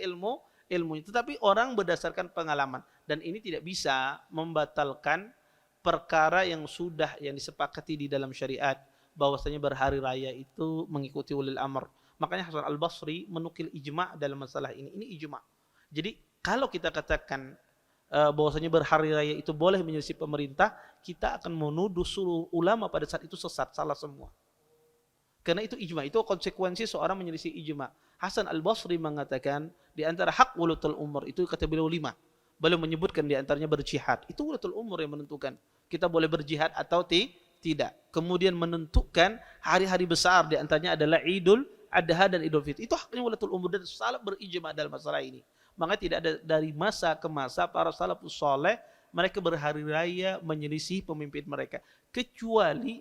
ilmunya. Tetapi orang berdasarkan pengalaman. Dan ini tidak bisa membatalkan perkara yang disepakati di dalam syariat, bahwasanya berhari raya itu mengikuti ulil amr. Makanya Hasan al-Basri menukil ijma' dalam masalah ini. Ini ijma'. Jadi kalau kita katakan bahwasanya berhari raya itu boleh menyelisih pemerintah, kita akan menuduh seluruh ulama pada saat itu sesat, salah semua. Karena itu ijma', itu konsekuensi seorang menyelisih ijma'. Hasan Al-Basri mengatakan di antara hak wulatul umur itu kata beliau 5. Beliau menyebutkan di antaranya berjihad. Itu wulatul umur yang menentukan kita boleh berjihad atau tidak. Kemudian menentukan hari-hari besar di antaranya adalah Idul Adha dan Idul Fitri. Itu haknya wulatul umur dan salaf berijma dalam masalah ini. Maka tidak ada dari masa ke masa para salafus saleh mereka berhari raya menyelisih pemimpin mereka. Kecuali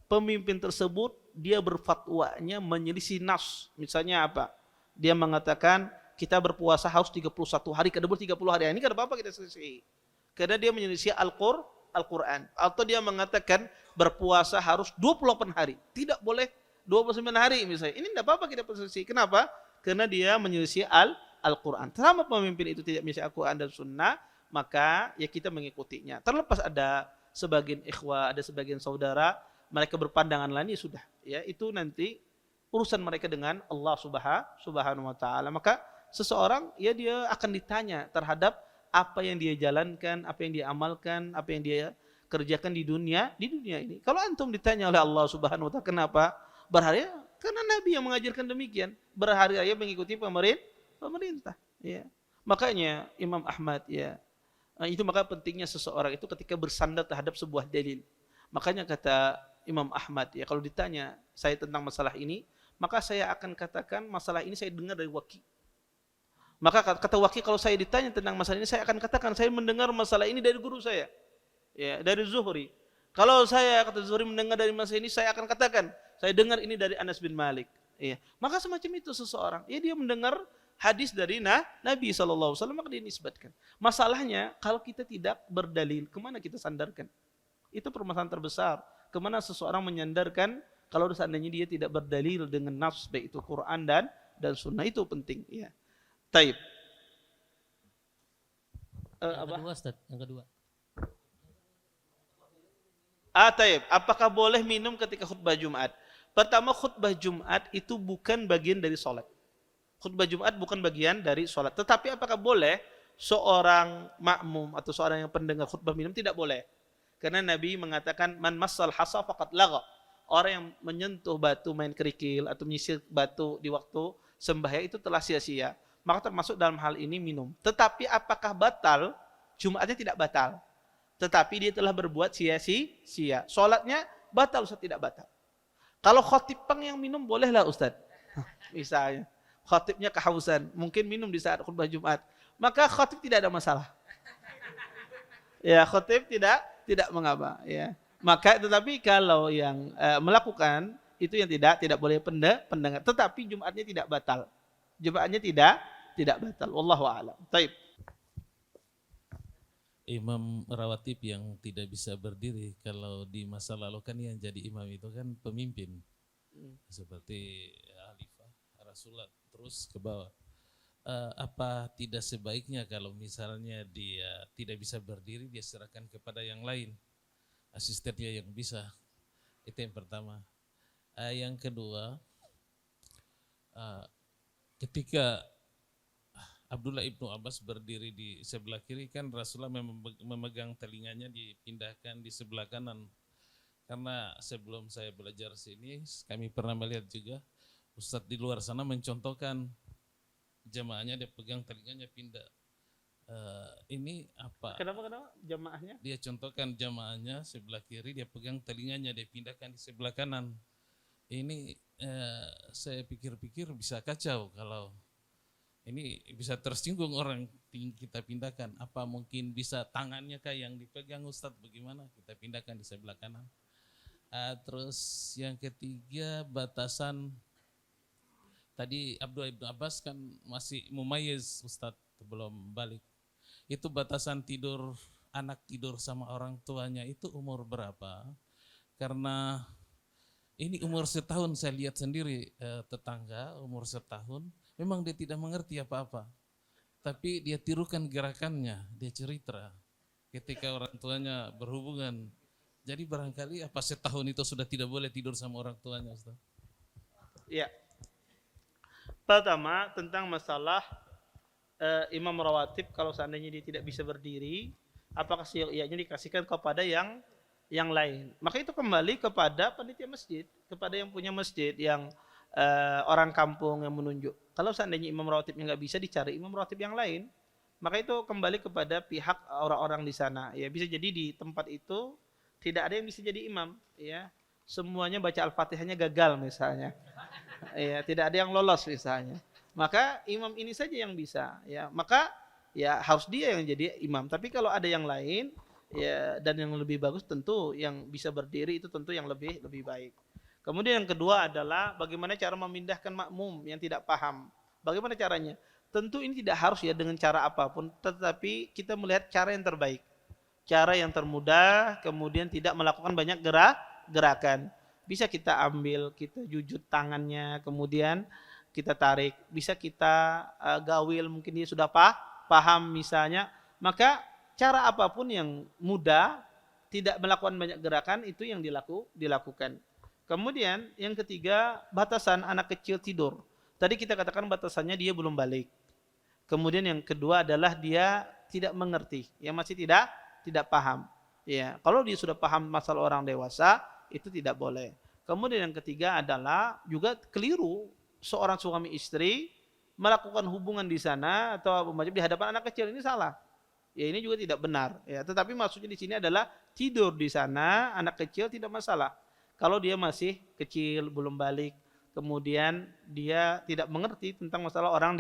pemimpin tersebut dia berfatwanya menyelisih nas. Misalnya apa? Dia mengatakan kita berpuasa harus 31 hari, kadang 30 hari. Ini kan apa kita selisih? Karena dia menyelisih Al-Quran. Atau dia mengatakan berpuasa harus 28 hari. Tidak boleh 29 hari misalnya. Ini tidak apa-apa kita selisih. Kenapa? Karena dia menyelisih Al-Quran. Selama pemimpin itu tidak menyelisih Al-Quran dan Sunnah, maka ya kita mengikutinya. Terlepas ada sebagian ikhwah, ada sebagian saudara, mereka berpandangan lain ya sudah. Ya, itu nanti urusan mereka dengan Allah Subhanahu wa taala. Maka seseorang ya dia akan ditanya terhadap apa yang dia jalankan, apa yang dia amalkan, apa yang dia kerjakan di dunia ini. Kalau antum ditanya oleh Allah Subhanahu wa taala kenapa berhari? Karena Nabi yang mengajarkan demikian. Berhari raya mengikuti pemerintah, ya. Makanya Imam Ahmad ya. Itu maka pentingnya seseorang itu ketika bersandar terhadap sebuah dalil. Makanya kata Imam Ahmad ya, kalau ditanya saya tentang masalah ini, maka saya akan katakan masalah ini saya dengar dari Waki. Maka kata Waki, kalau saya ditanya tentang masalah ini, saya akan katakan saya mendengar masalah ini dari guru saya, ya, dari Zuhri. Kalau saya kata Zuhri mendengar dari masalah ini, saya akan katakan saya dengar ini dari Anas bin Malik. Ya. Maka semacam itu seseorang, ya dia mendengar hadis dari Nabi SAW, maka dia nisbatkan. Masalahnya kalau kita tidak berdalil, kemana kita sandarkan? Itu permasalahan terbesar. Kemana seseorang menyandarkan kalau seandainya dia tidak berdalil dengan nas, baik itu Quran dan Sunnah, itu penting. Ya. Taib. Kedua, Ustaz, yang kedua. Taib. Apakah boleh minum ketika khutbah Jumat? Pertama, khutbah Jumat itu bukan bagian dari sholat. Khutbah Jumat bukan bagian dari sholat. Tetapi apakah boleh seorang makmum atau seorang yang pendengar khutbah minum? Tidak boleh. Karena Nabi mengatakan man massal hasa faqad lagha. Orang yang menyentuh batu, main kerikil atau menyisir batu di waktu sembahyang itu telah sia-sia. Maka termasuk dalam hal ini minum. Tetapi apakah batal? Jumatnya tidak batal. Tetapi dia telah berbuat sia-sia. Sholatnya batal, Ustaz, tidak batal. Kalau khatib pang yang minum bolehlah, Ustaz. Misalnya khatibnya kehausan, mungkin minum di saat khutbah Jumat. Maka khatib tidak ada masalah. Ya, khatib tidak mengapa, ya. Maka tetapi kalau yang melakukan itu yang tidak boleh pendengar. Tetapi Jumatnya tidak batal. Jumatnya tidak batal. Wallahu a'lam. Taib. Imam rawatib yang tidak bisa berdiri, kalau di masa lalu kan yang jadi imam itu kan pemimpin. Seperti Khalifah, Rasulullah terus ke bawah. Apa tidak sebaiknya kalau misalnya dia tidak bisa berdiri, dia serahkan kepada yang lain, asistennya yang bisa? Itu yang pertama. Yang kedua, ketika Abdullah ibnu Abbas berdiri di sebelah kiri, kan Rasulullah memegang telinganya dipindahkan di sebelah kanan. Karena sebelum saya belajar sini, kami pernah melihat juga Ustadz di luar sana mencontohkan jamaahnya dia pegang telinganya pindah. Ini apa? Kenapa jamaahnya? Dia contohkan jamaahnya sebelah kiri, dia pegang telinganya, dia pindahkan di sebelah kanan. Ini saya pikir-pikir bisa kacau kalau ini bisa tersinggung orang kita pindahkan. Apa mungkin bisa tangannya kah yang dipegang Ustadz, bagaimana kita pindahkan di sebelah kanan? Terus yang ketiga, batasan tadi Abdullah ibnu Abbas kan masih mumayyiz Ustadz, belum balik. Itu batasan tidur, anak tidur sama orang tuanya itu umur berapa? Karena ini umur setahun, saya lihat sendiri tetangga umur setahun, memang dia tidak mengerti apa-apa. Tapi dia tirukan gerakannya, dia cerita ketika orang tuanya berhubungan. Jadi barangkali apa setahun itu sudah tidak boleh tidur sama orang tuanya, Ustaz? Ya. Pertama, tentang masalah imam rawatib kalau seandainya dia tidak bisa berdiri, apakah ianya dikasihkan kepada yang lain? Maka itu kembali kepada panitia masjid, kepada yang punya masjid yang orang kampung yang menunjuk. Kalau seandainya imam rawatibnya nggak bisa, dicari imam rawatib yang lain. Maka itu kembali kepada pihak orang-orang di sana. Ya, bisa jadi di tempat itu tidak ada yang bisa jadi imam. Ya, semuanya baca Al-Fatihahnya gagal misalnya. Ya, tidak ada yang lolos misalnya. Maka imam ini saja yang bisa. Ya, maka ya harus dia yang jadi imam. Tapi kalau ada yang lain, ya, dan yang lebih bagus tentu yang bisa berdiri itu tentu yang lebih baik. Kemudian yang kedua adalah bagaimana cara memindahkan makmum yang tidak paham. Bagaimana caranya? Tentu ini tidak harus ya dengan cara apapun, tetapi kita melihat cara yang terbaik. Cara yang termudah, kemudian tidak melakukan banyak gerakan. Bisa kita ambil, kita jujut tangannya, kemudian kita tarik. Bisa kita gawil, mungkin dia sudah paham misalnya. Maka cara apapun yang mudah, tidak melakukan banyak gerakan, itu yang dilakukan. Kemudian yang ketiga, batasan anak kecil tidur. Tadi kita katakan batasannya dia belum balik. Kemudian yang kedua adalah dia tidak mengerti, yang masih tidak paham. Ya, kalau dia sudah paham masalah orang dewasa, itu tidak boleh. Kemudian yang ketiga adalah juga keliru seorang suami istri melakukan hubungan di sana atau di hadapan anak kecil, ini salah. Ya, ini juga tidak benar. Ya, tetapi maksudnya di sini adalah tidur di sana anak kecil tidak masalah. Kalau dia masih kecil, belum balik, kemudian dia tidak mengerti tentang masalah orang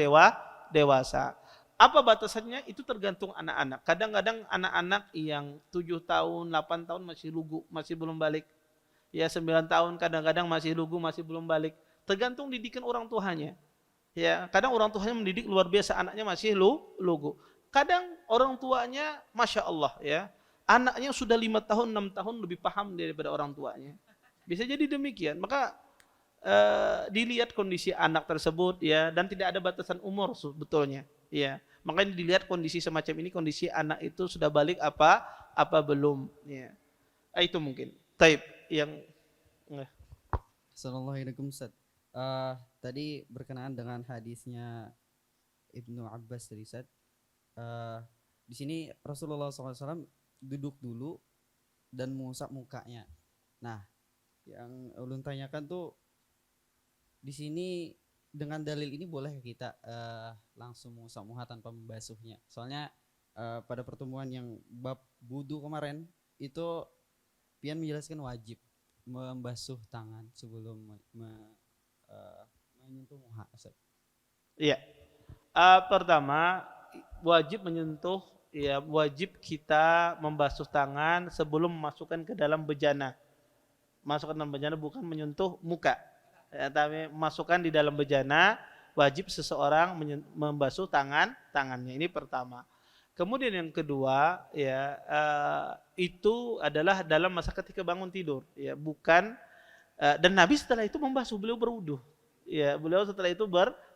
dewasa. Apa batasannya? Itu tergantung anak-anak. Kadang-kadang anak-anak yang 7 tahun, 8 tahun masih lugu, masih belum balik. Ya 9 tahun kadang-kadang masih lugu, masih belum balik. Tergantung didikan orang tuanya. Ya, kadang orang tuanya mendidik luar biasa, anaknya masih lugu. Kadang orang tuanya Masya Allah ya, anaknya sudah 5 tahun, 6 tahun lebih paham daripada orang tuanya. Bisa jadi demikian. Maka dilihat kondisi anak tersebut ya, dan tidak ada batasan umur sebetulnya. Ya, makanya dilihat kondisi semacam ini, kondisi anak itu sudah balik apa belum. Ya, itu mungkin. Taib yang. Assalamualaikum Ustaz. Tadi berkenaan dengan hadisnya Ibnu Abbas tadi Ustaz. Di sini Rasulullah SAW duduk dulu dan mengusap mukanya. Nah, yang ulun tanyakan tuh di sini dengan dalil ini boleh kita langsung mengusap muka tanpa membasuhnya? Soalnya pada pertemuan yang bab wudu kemarin itu Pian menjelaskan wajib membasuh tangan sebelum menyentuh muka. Iya. Pertama wajib menyentuh, ya wajib kita membasuh tangan sebelum memasukkan ke dalam bejana. Masukkan dalam bejana bukan menyentuh muka. Ya, tapi masukkan di dalam bejana, wajib seseorang membasuh tangannya. Ini pertama. Kemudian yang kedua ya itu adalah dalam masa ketika bangun tidur, ya bukan dan Nabi setelah itu membasuh, beliau berwudu. Ya, beliau setelah itu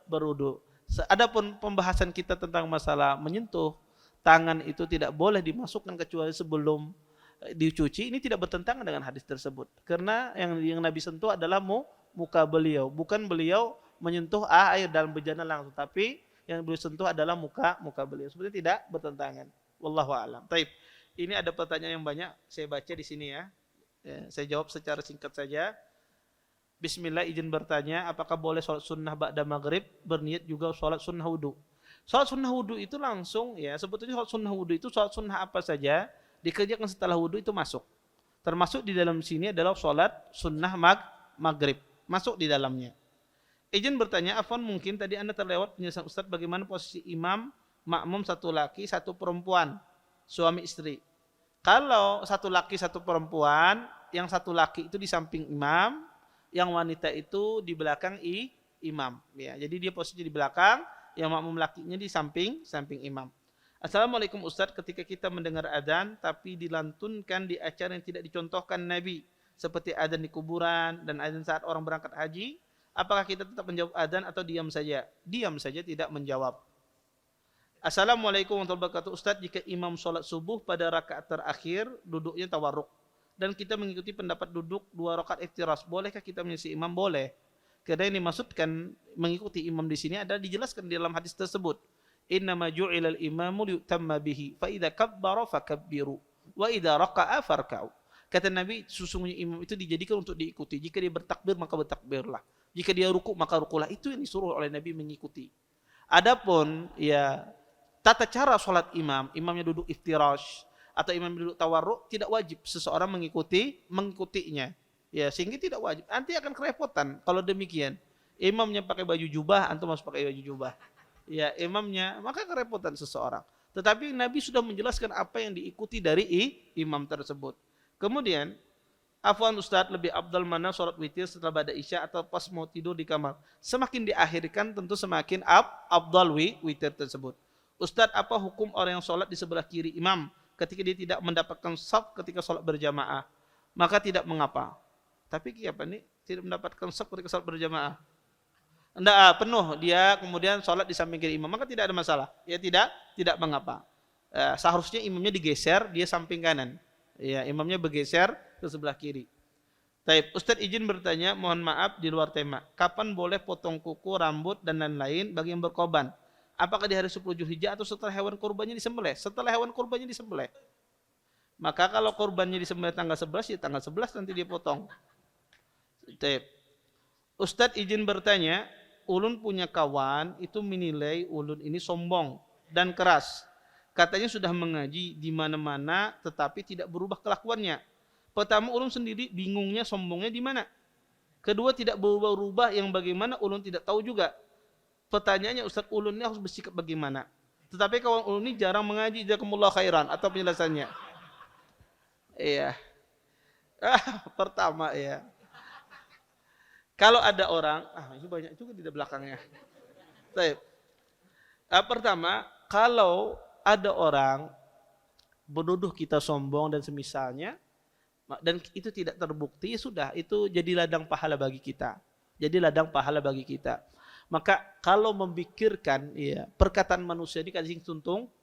berwudu. Adapun pembahasan kita tentang masalah menyentuh tangan itu tidak boleh dimasukkan kecuali sebelum dicuci, ini tidak bertentangan dengan hadis tersebut. Karena yang Nabi sentuh adalah muka beliau, bukan beliau menyentuh air dalam bejana langsung, tapi yang beliau sentuh adalah muka beliau. Sebenarnya tidak bertentangan. Wallahu a'lam. Taib. Ini ada pertanyaan yang banyak, saya baca di sini ya. Saya jawab secara singkat saja. Bismillah, izin bertanya, apakah boleh sholat sunnah ba'da maghrib berniat juga sholat sunnah wudu? Sholat sunnah wudu itu langsung ya, sebetulnya sholat sunnah wudu itu sholat sunnah apa saja dikerjakan setelah wudu itu masuk. Termasuk di dalam sini adalah sholat sunnah maghrib, masuk di dalamnya. Izin bertanya, Afwan, mungkin tadi Anda terlewat penjelasan Ustaz bagaimana posisi imam, makmum satu laki, satu perempuan, suami istri. Kalau satu laki, satu perempuan, yang satu laki itu di samping imam, yang wanita itu di belakang imam. Ya, jadi dia posisi di belakang, yang makmum lakinya di samping imam. Assalamualaikum Ustaz, ketika kita mendengar adzan tapi dilantunkan di acara yang tidak dicontohkan Nabi, seperti adzan di kuburan dan adzan saat orang berangkat haji, apakah kita tetap menjawab adzan atau diam saja? Diam saja, tidak menjawab. Assalamualaikum warahmatullahi wabarakatuh. Ustaz, jika imam sholat subuh pada rakaat terakhir duduknya tawarruk dan kita mengikuti pendapat duduk 2 rakaat iftiras, bolehkah kita menyaksikan imam? Boleh. Karena yang dimaksudkan mengikuti imam di sini adalah dijelaskan di dalam hadis tersebut. Innama ju'ilal imamu liyutamma bihi fa idza kabbara fakabbiru wa idza raka'a farka'u. Kata Nabi, sesungguhnya imam itu dijadikan untuk diikuti. Jika dia bertakbir maka bertakbirlah. Jika dia ruku maka rukulah. Itu yang disuruh oleh Nabi mengikuti. Adapun ya tata cara sholat imamnya duduk iftirash atau imam duduk tawarruk, tidak wajib seseorang mengikutinya. Ya, sehingga tidak wajib. Nanti akan kerepotan kalau demikian. Imamnya pakai baju jubah, antum harus pakai baju jubah. Ya, imamnya, maka kerepotan seseorang. Tetapi Nabi sudah menjelaskan apa yang diikuti dari imam tersebut. Kemudian, afwan Ustaz, lebih abdal mana sholat witir setelah ba'da isya atau pas mau tidur di kamar? Semakin diakhirkan tentu semakin abdal witir tersebut. Ustaz, apa hukum orang yang sholat di sebelah kiri imam ketika dia tidak mendapatkan shaf ketika sholat berjamaah? Maka tidak mengapa. Tapi apa nih? Tidak mendapatkan shaf ketika sholat berjamaah. Enggak, penuh dia kemudian sholat di samping kiri imam, maka tidak ada masalah. Ya tidak mengapa. Seharusnya imamnya digeser, dia samping kanan. Ya, imamnya bergeser ke sebelah kiri. Taib, Ustaz izin bertanya, mohon maaf di luar tema. Kapan boleh potong kuku, rambut dan lain-lain bagi yang berkorban? Apakah di hari 10 Zulhijjah atau setelah hewan kurbannya disembelih? Setelah hewan kurbannya disembelih. Maka kalau kurbannya disembelih tanggal 11, ya tanggal 11 nanti dia potong. Taib. Ustaz izin bertanya, ulun punya kawan itu menilai ulun ini sombong dan keras. Katanya sudah mengaji di mana-mana tetapi tidak berubah kelakuannya. Pertama, ulun sendiri bingungnya sombongnya di mana. Kedua, tidak berubah-ubah yang bagaimana ulun tidak tahu juga. Pertanyaannya, Ustaz, ulun ini harus bersikap bagaimana? Tetapi kawan ulun ini jarang mengaji, jazakumullah khairan, atau penjelasannya. Iya. Pertama ya. Kalau ada orang, ini banyak juga di belakangnya. Baik. Pertama, kalau ada orang menuduh kita sombong dan semisalnya, dan itu tidak terbukti, sudah, itu jadi ladang pahala bagi kita. Jadi ladang pahala bagi kita. Maka kalau memikirkan ya, perkataan manusia ini kasih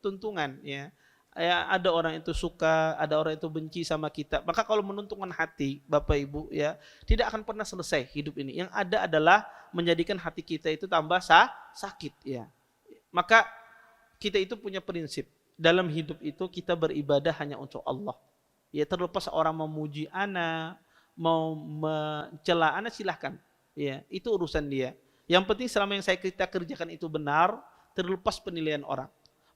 tuntungan ya. Ya, ada orang itu suka, ada orang itu benci sama kita. Maka kalau menuntungkan hati, Bapak Ibu ya, tidak akan pernah selesai hidup ini. Yang ada adalah menjadikan hati kita itu tambah sakit ya. Maka kita itu punya prinsip, dalam hidup itu kita beribadah hanya untuk Allah. Ya, terlepas orang memuji ana, mau mencela ana, silahkan. Ya, itu urusan dia. Yang penting selama yang kita kerjakan itu benar, terlepas penilaian orang.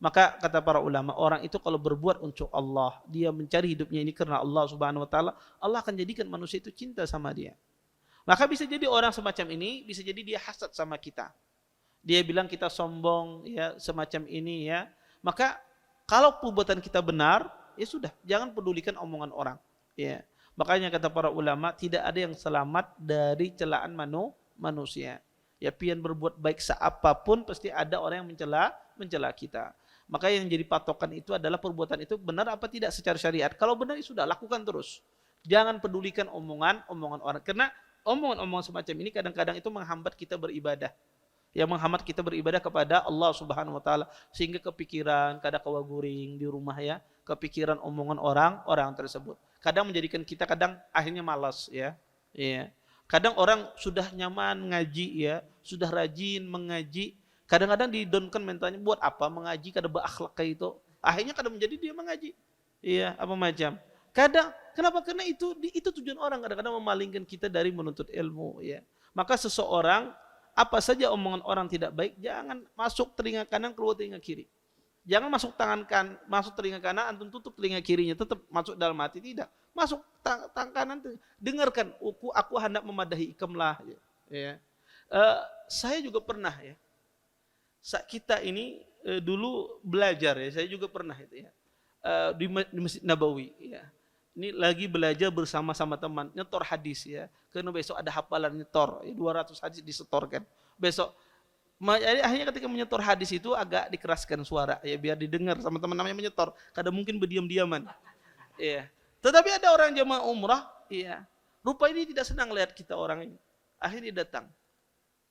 Maka kata para ulama, orang itu kalau berbuat untuk Allah, dia mencari hidupnya ini karena Allah Subhanahu wa taala, Allah akan jadikan manusia itu cinta sama dia. Maka bisa jadi orang semacam ini, bisa jadi dia hasad sama kita. Dia bilang kita sombong ya, semacam ini ya. Maka kalau perbuatan kita benar, ya sudah, jangan pedulikan omongan orang. Ya. Makanya kata para ulama, tidak ada yang selamat dari celaan manusia. Ya, pian berbuat baik seapapun pasti ada orang yang mencela kita. Maka yang jadi patokan itu adalah perbuatan itu benar apa tidak secara syariat. Kalau benar ya sudah, lakukan terus. Jangan pedulikan omongan orang. Karena omongan-omongan semacam ini kadang-kadang itu menghambat kita beribadah. Yang menghambat kita beribadah kepada Allah Subhanahu wa taala, sehingga kepikiran kadang kawaguring di rumah ya, kepikiran omongan orang tersebut. Kadang menjadikan kita akhirnya malas ya. Iya. Kadang orang sudah nyaman ngaji ya, sudah rajin mengaji, kadang-kadang didonkan mentalnya, buat apa mengaji kada berakhlak kayak itu. Akhirnya kadang menjadi dia mengaji. Iya, apa macam. Kenapa? Karena itu tujuan orang kadang-kadang memalingkan kita dari menuntut ilmu ya. Maka seseorang, apa saja omongan orang tidak baik, jangan masuk telinga kanan keluar telinga kiri. Jangan masuk masuk telinga kanan, antum tutup telinga kirinya, tetap masuk dalam hati, tidak. Masuk tangan kanan, dengarkan. Aku hendak memadahi ikamlah. Ya. Saya juga pernah ya. Kita ini dulu belajar ya. Saya juga pernah itu ya. Di Masjid Nabawi. Ya. Ini lagi belajar bersama-sama teman, nyetor hadis ya. Karena besok ada hafalan nyetor, 200 hadis disetorkan. Besok. Jadi akhirnya ketika menyetor hadis itu agak dikeraskan suara ya, biar didengar sama teman namanya menyetor. Kadang mungkin berdiam-diaman. Iya. Tetapi ada orang jemaah umrah, iya. Rupa ini tidak senang lihat kita orang ini. Akhirnya datang.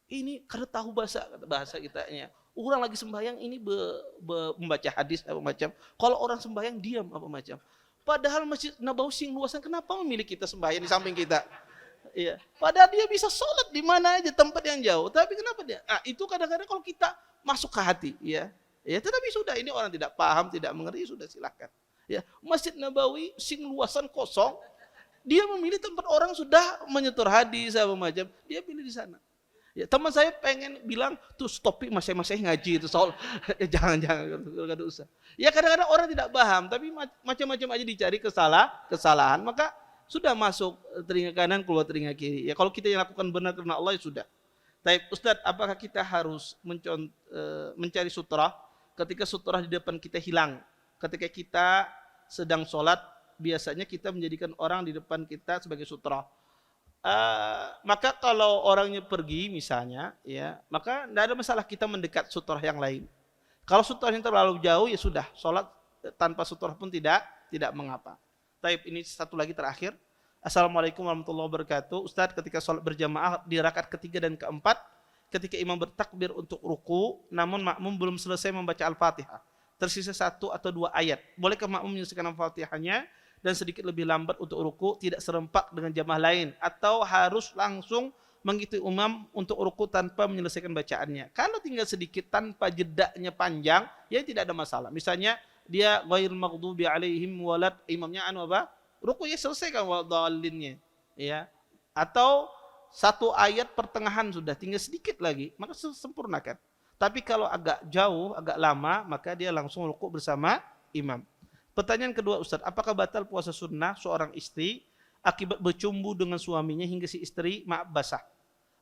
Ini karena tahu bahasa kitanya. Orang lagi sembahyang ini membaca hadis apa macam. Kalau orang sembahyang diam apa macam. Padahal Masjid Nabawi sing luasan, kenapa memilih kita sembahyang di samping kita? Iya. Padahal dia bisa sholat di mana aja tempat yang jauh. Tapi kenapa dia? Itu kadang-kadang kalau kita masuk ke hati, ya. Ya, tetapi sudah, ini orang tidak paham, tidak mengerti, sudah silakan. Ya, Masjid Nabawi sing luasan kosong, dia memilih tempat orang sudah menyetor hadis apa macam, dia pilih di sana. Ya, teman saya pengen bilang tuh stopi masih ngaji itu soal ya, jangan gak usah. Ya kadang-kadang orang tidak paham tapi macam-macam aja dicari kesalahan maka sudah masuk telinga kanan keluar telinga kiri. Ya kalau kita yang lakukan benar karena Allah ya sudah. Tapi Ustadz, apakah kita harus mencari sutra ketika sutra di depan kita hilang? Ketika kita sedang sholat biasanya kita menjadikan orang di depan kita sebagai sutra. Maka kalau orangnya pergi misalnya, ya maka tidak ada masalah kita mendekat sutra yang lain. Kalau sutra yang terlalu jauh ya sudah, sholat tanpa sutra pun tidak mengapa. Taib, ini satu lagi terakhir. Assalamualaikum warahmatullahi wabarakatuh. Ustadz, ketika sholat berjamaah di rakaat ketiga dan keempat, ketika imam bertakbir untuk ruku, namun makmum belum selesai membaca Al-Fatihah, tersisa 1 atau 2 ayat. Bolehkah makmum menyelesaikan Al-Fatihahnya dan sedikit lebih lambat untuk ruku, tidak serempak dengan jamaah lain, atau harus langsung mengikuti imam untuk ruku tanpa menyelesaikan bacaannya? Kalau tinggal sedikit tanpa jedanya panjang, ya tidak ada masalah. Misalnya dia ghairil maghdubi alaihim walad, imamnya ruku, ya selesaikan wadhallinnya, ya. Atau 1 ayat pertengahan sudah, tinggal sedikit lagi, maka sempurnakan. Tapi kalau agak jauh, agak lama, maka dia langsung ruku bersama imam. Pertanyaan kedua Ustadz, apakah batal puasa sunnah seorang istri akibat bercumbu dengan suaminya hingga si istri maaf basah?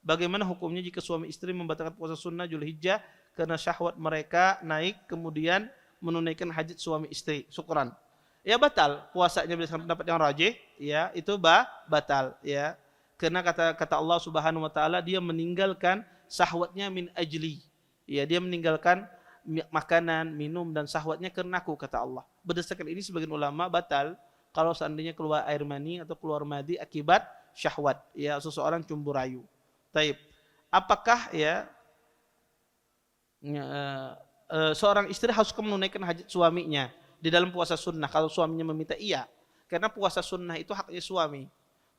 Bagaimana hukumnya jika suami istri membatalkan puasa sunnah Dzulhijjah karena syahwat mereka naik kemudian menunaikan hajat suami istri? Syukran. Ya batal puasanya berdasarkan pendapat yang rajih, ya itu batal, ya. Karena kata Allah Subhanahu wa taala, dia meninggalkan syahwatnya min ajli. Ya, dia meninggalkan makanan, minum dan syahwatnya karena aku, kata Allah. Berdasarkan ini sebagian ulama batal kalau seandainya keluar air mani atau keluar madi akibat syahwat, ya seseorang cumbu rayu. Taib. Apakah seorang istri harus menunaikan hajat suaminya di dalam puasa sunnah? Kalau suaminya meminta, iya. Karena puasa sunnah itu haknya suami.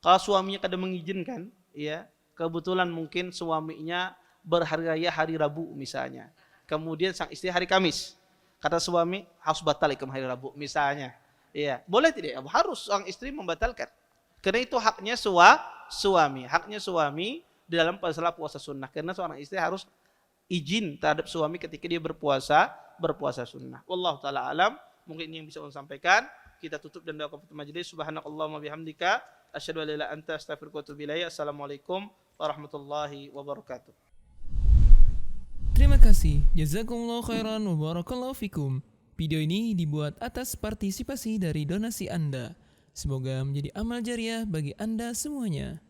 Kalau suaminya kadang mengizinkan, ya kebetulan mungkin suaminya berhari raya hari Rabu misalnya, kemudian sang istri hari Kamis, kata suami harus batal ikut hari Rabu misalnya, ya boleh tidak? Harus sang istri membatalkan, karena itu haknya suami di dalam masalah puasa sunnah. Karena seorang istri harus izin terhadap suami ketika dia berpuasa sunnah. Wallahu taala alam. Mungkin ini yang bisa saya sampaikan. Kita tutup dan doakan penutup majelis. Subhanakallahumma bihamdika asyhadu an la ilaha illa anta astaghfiruka wa atubu ilaik. Assalamualaikum warahmatullahi wabarakatuh. Terima kasih. Jazakumullah khairan wa barakallahu fikum. Video ini dibuat atas partisipasi dari donasi Anda. Semoga menjadi amal jariah bagi Anda semuanya.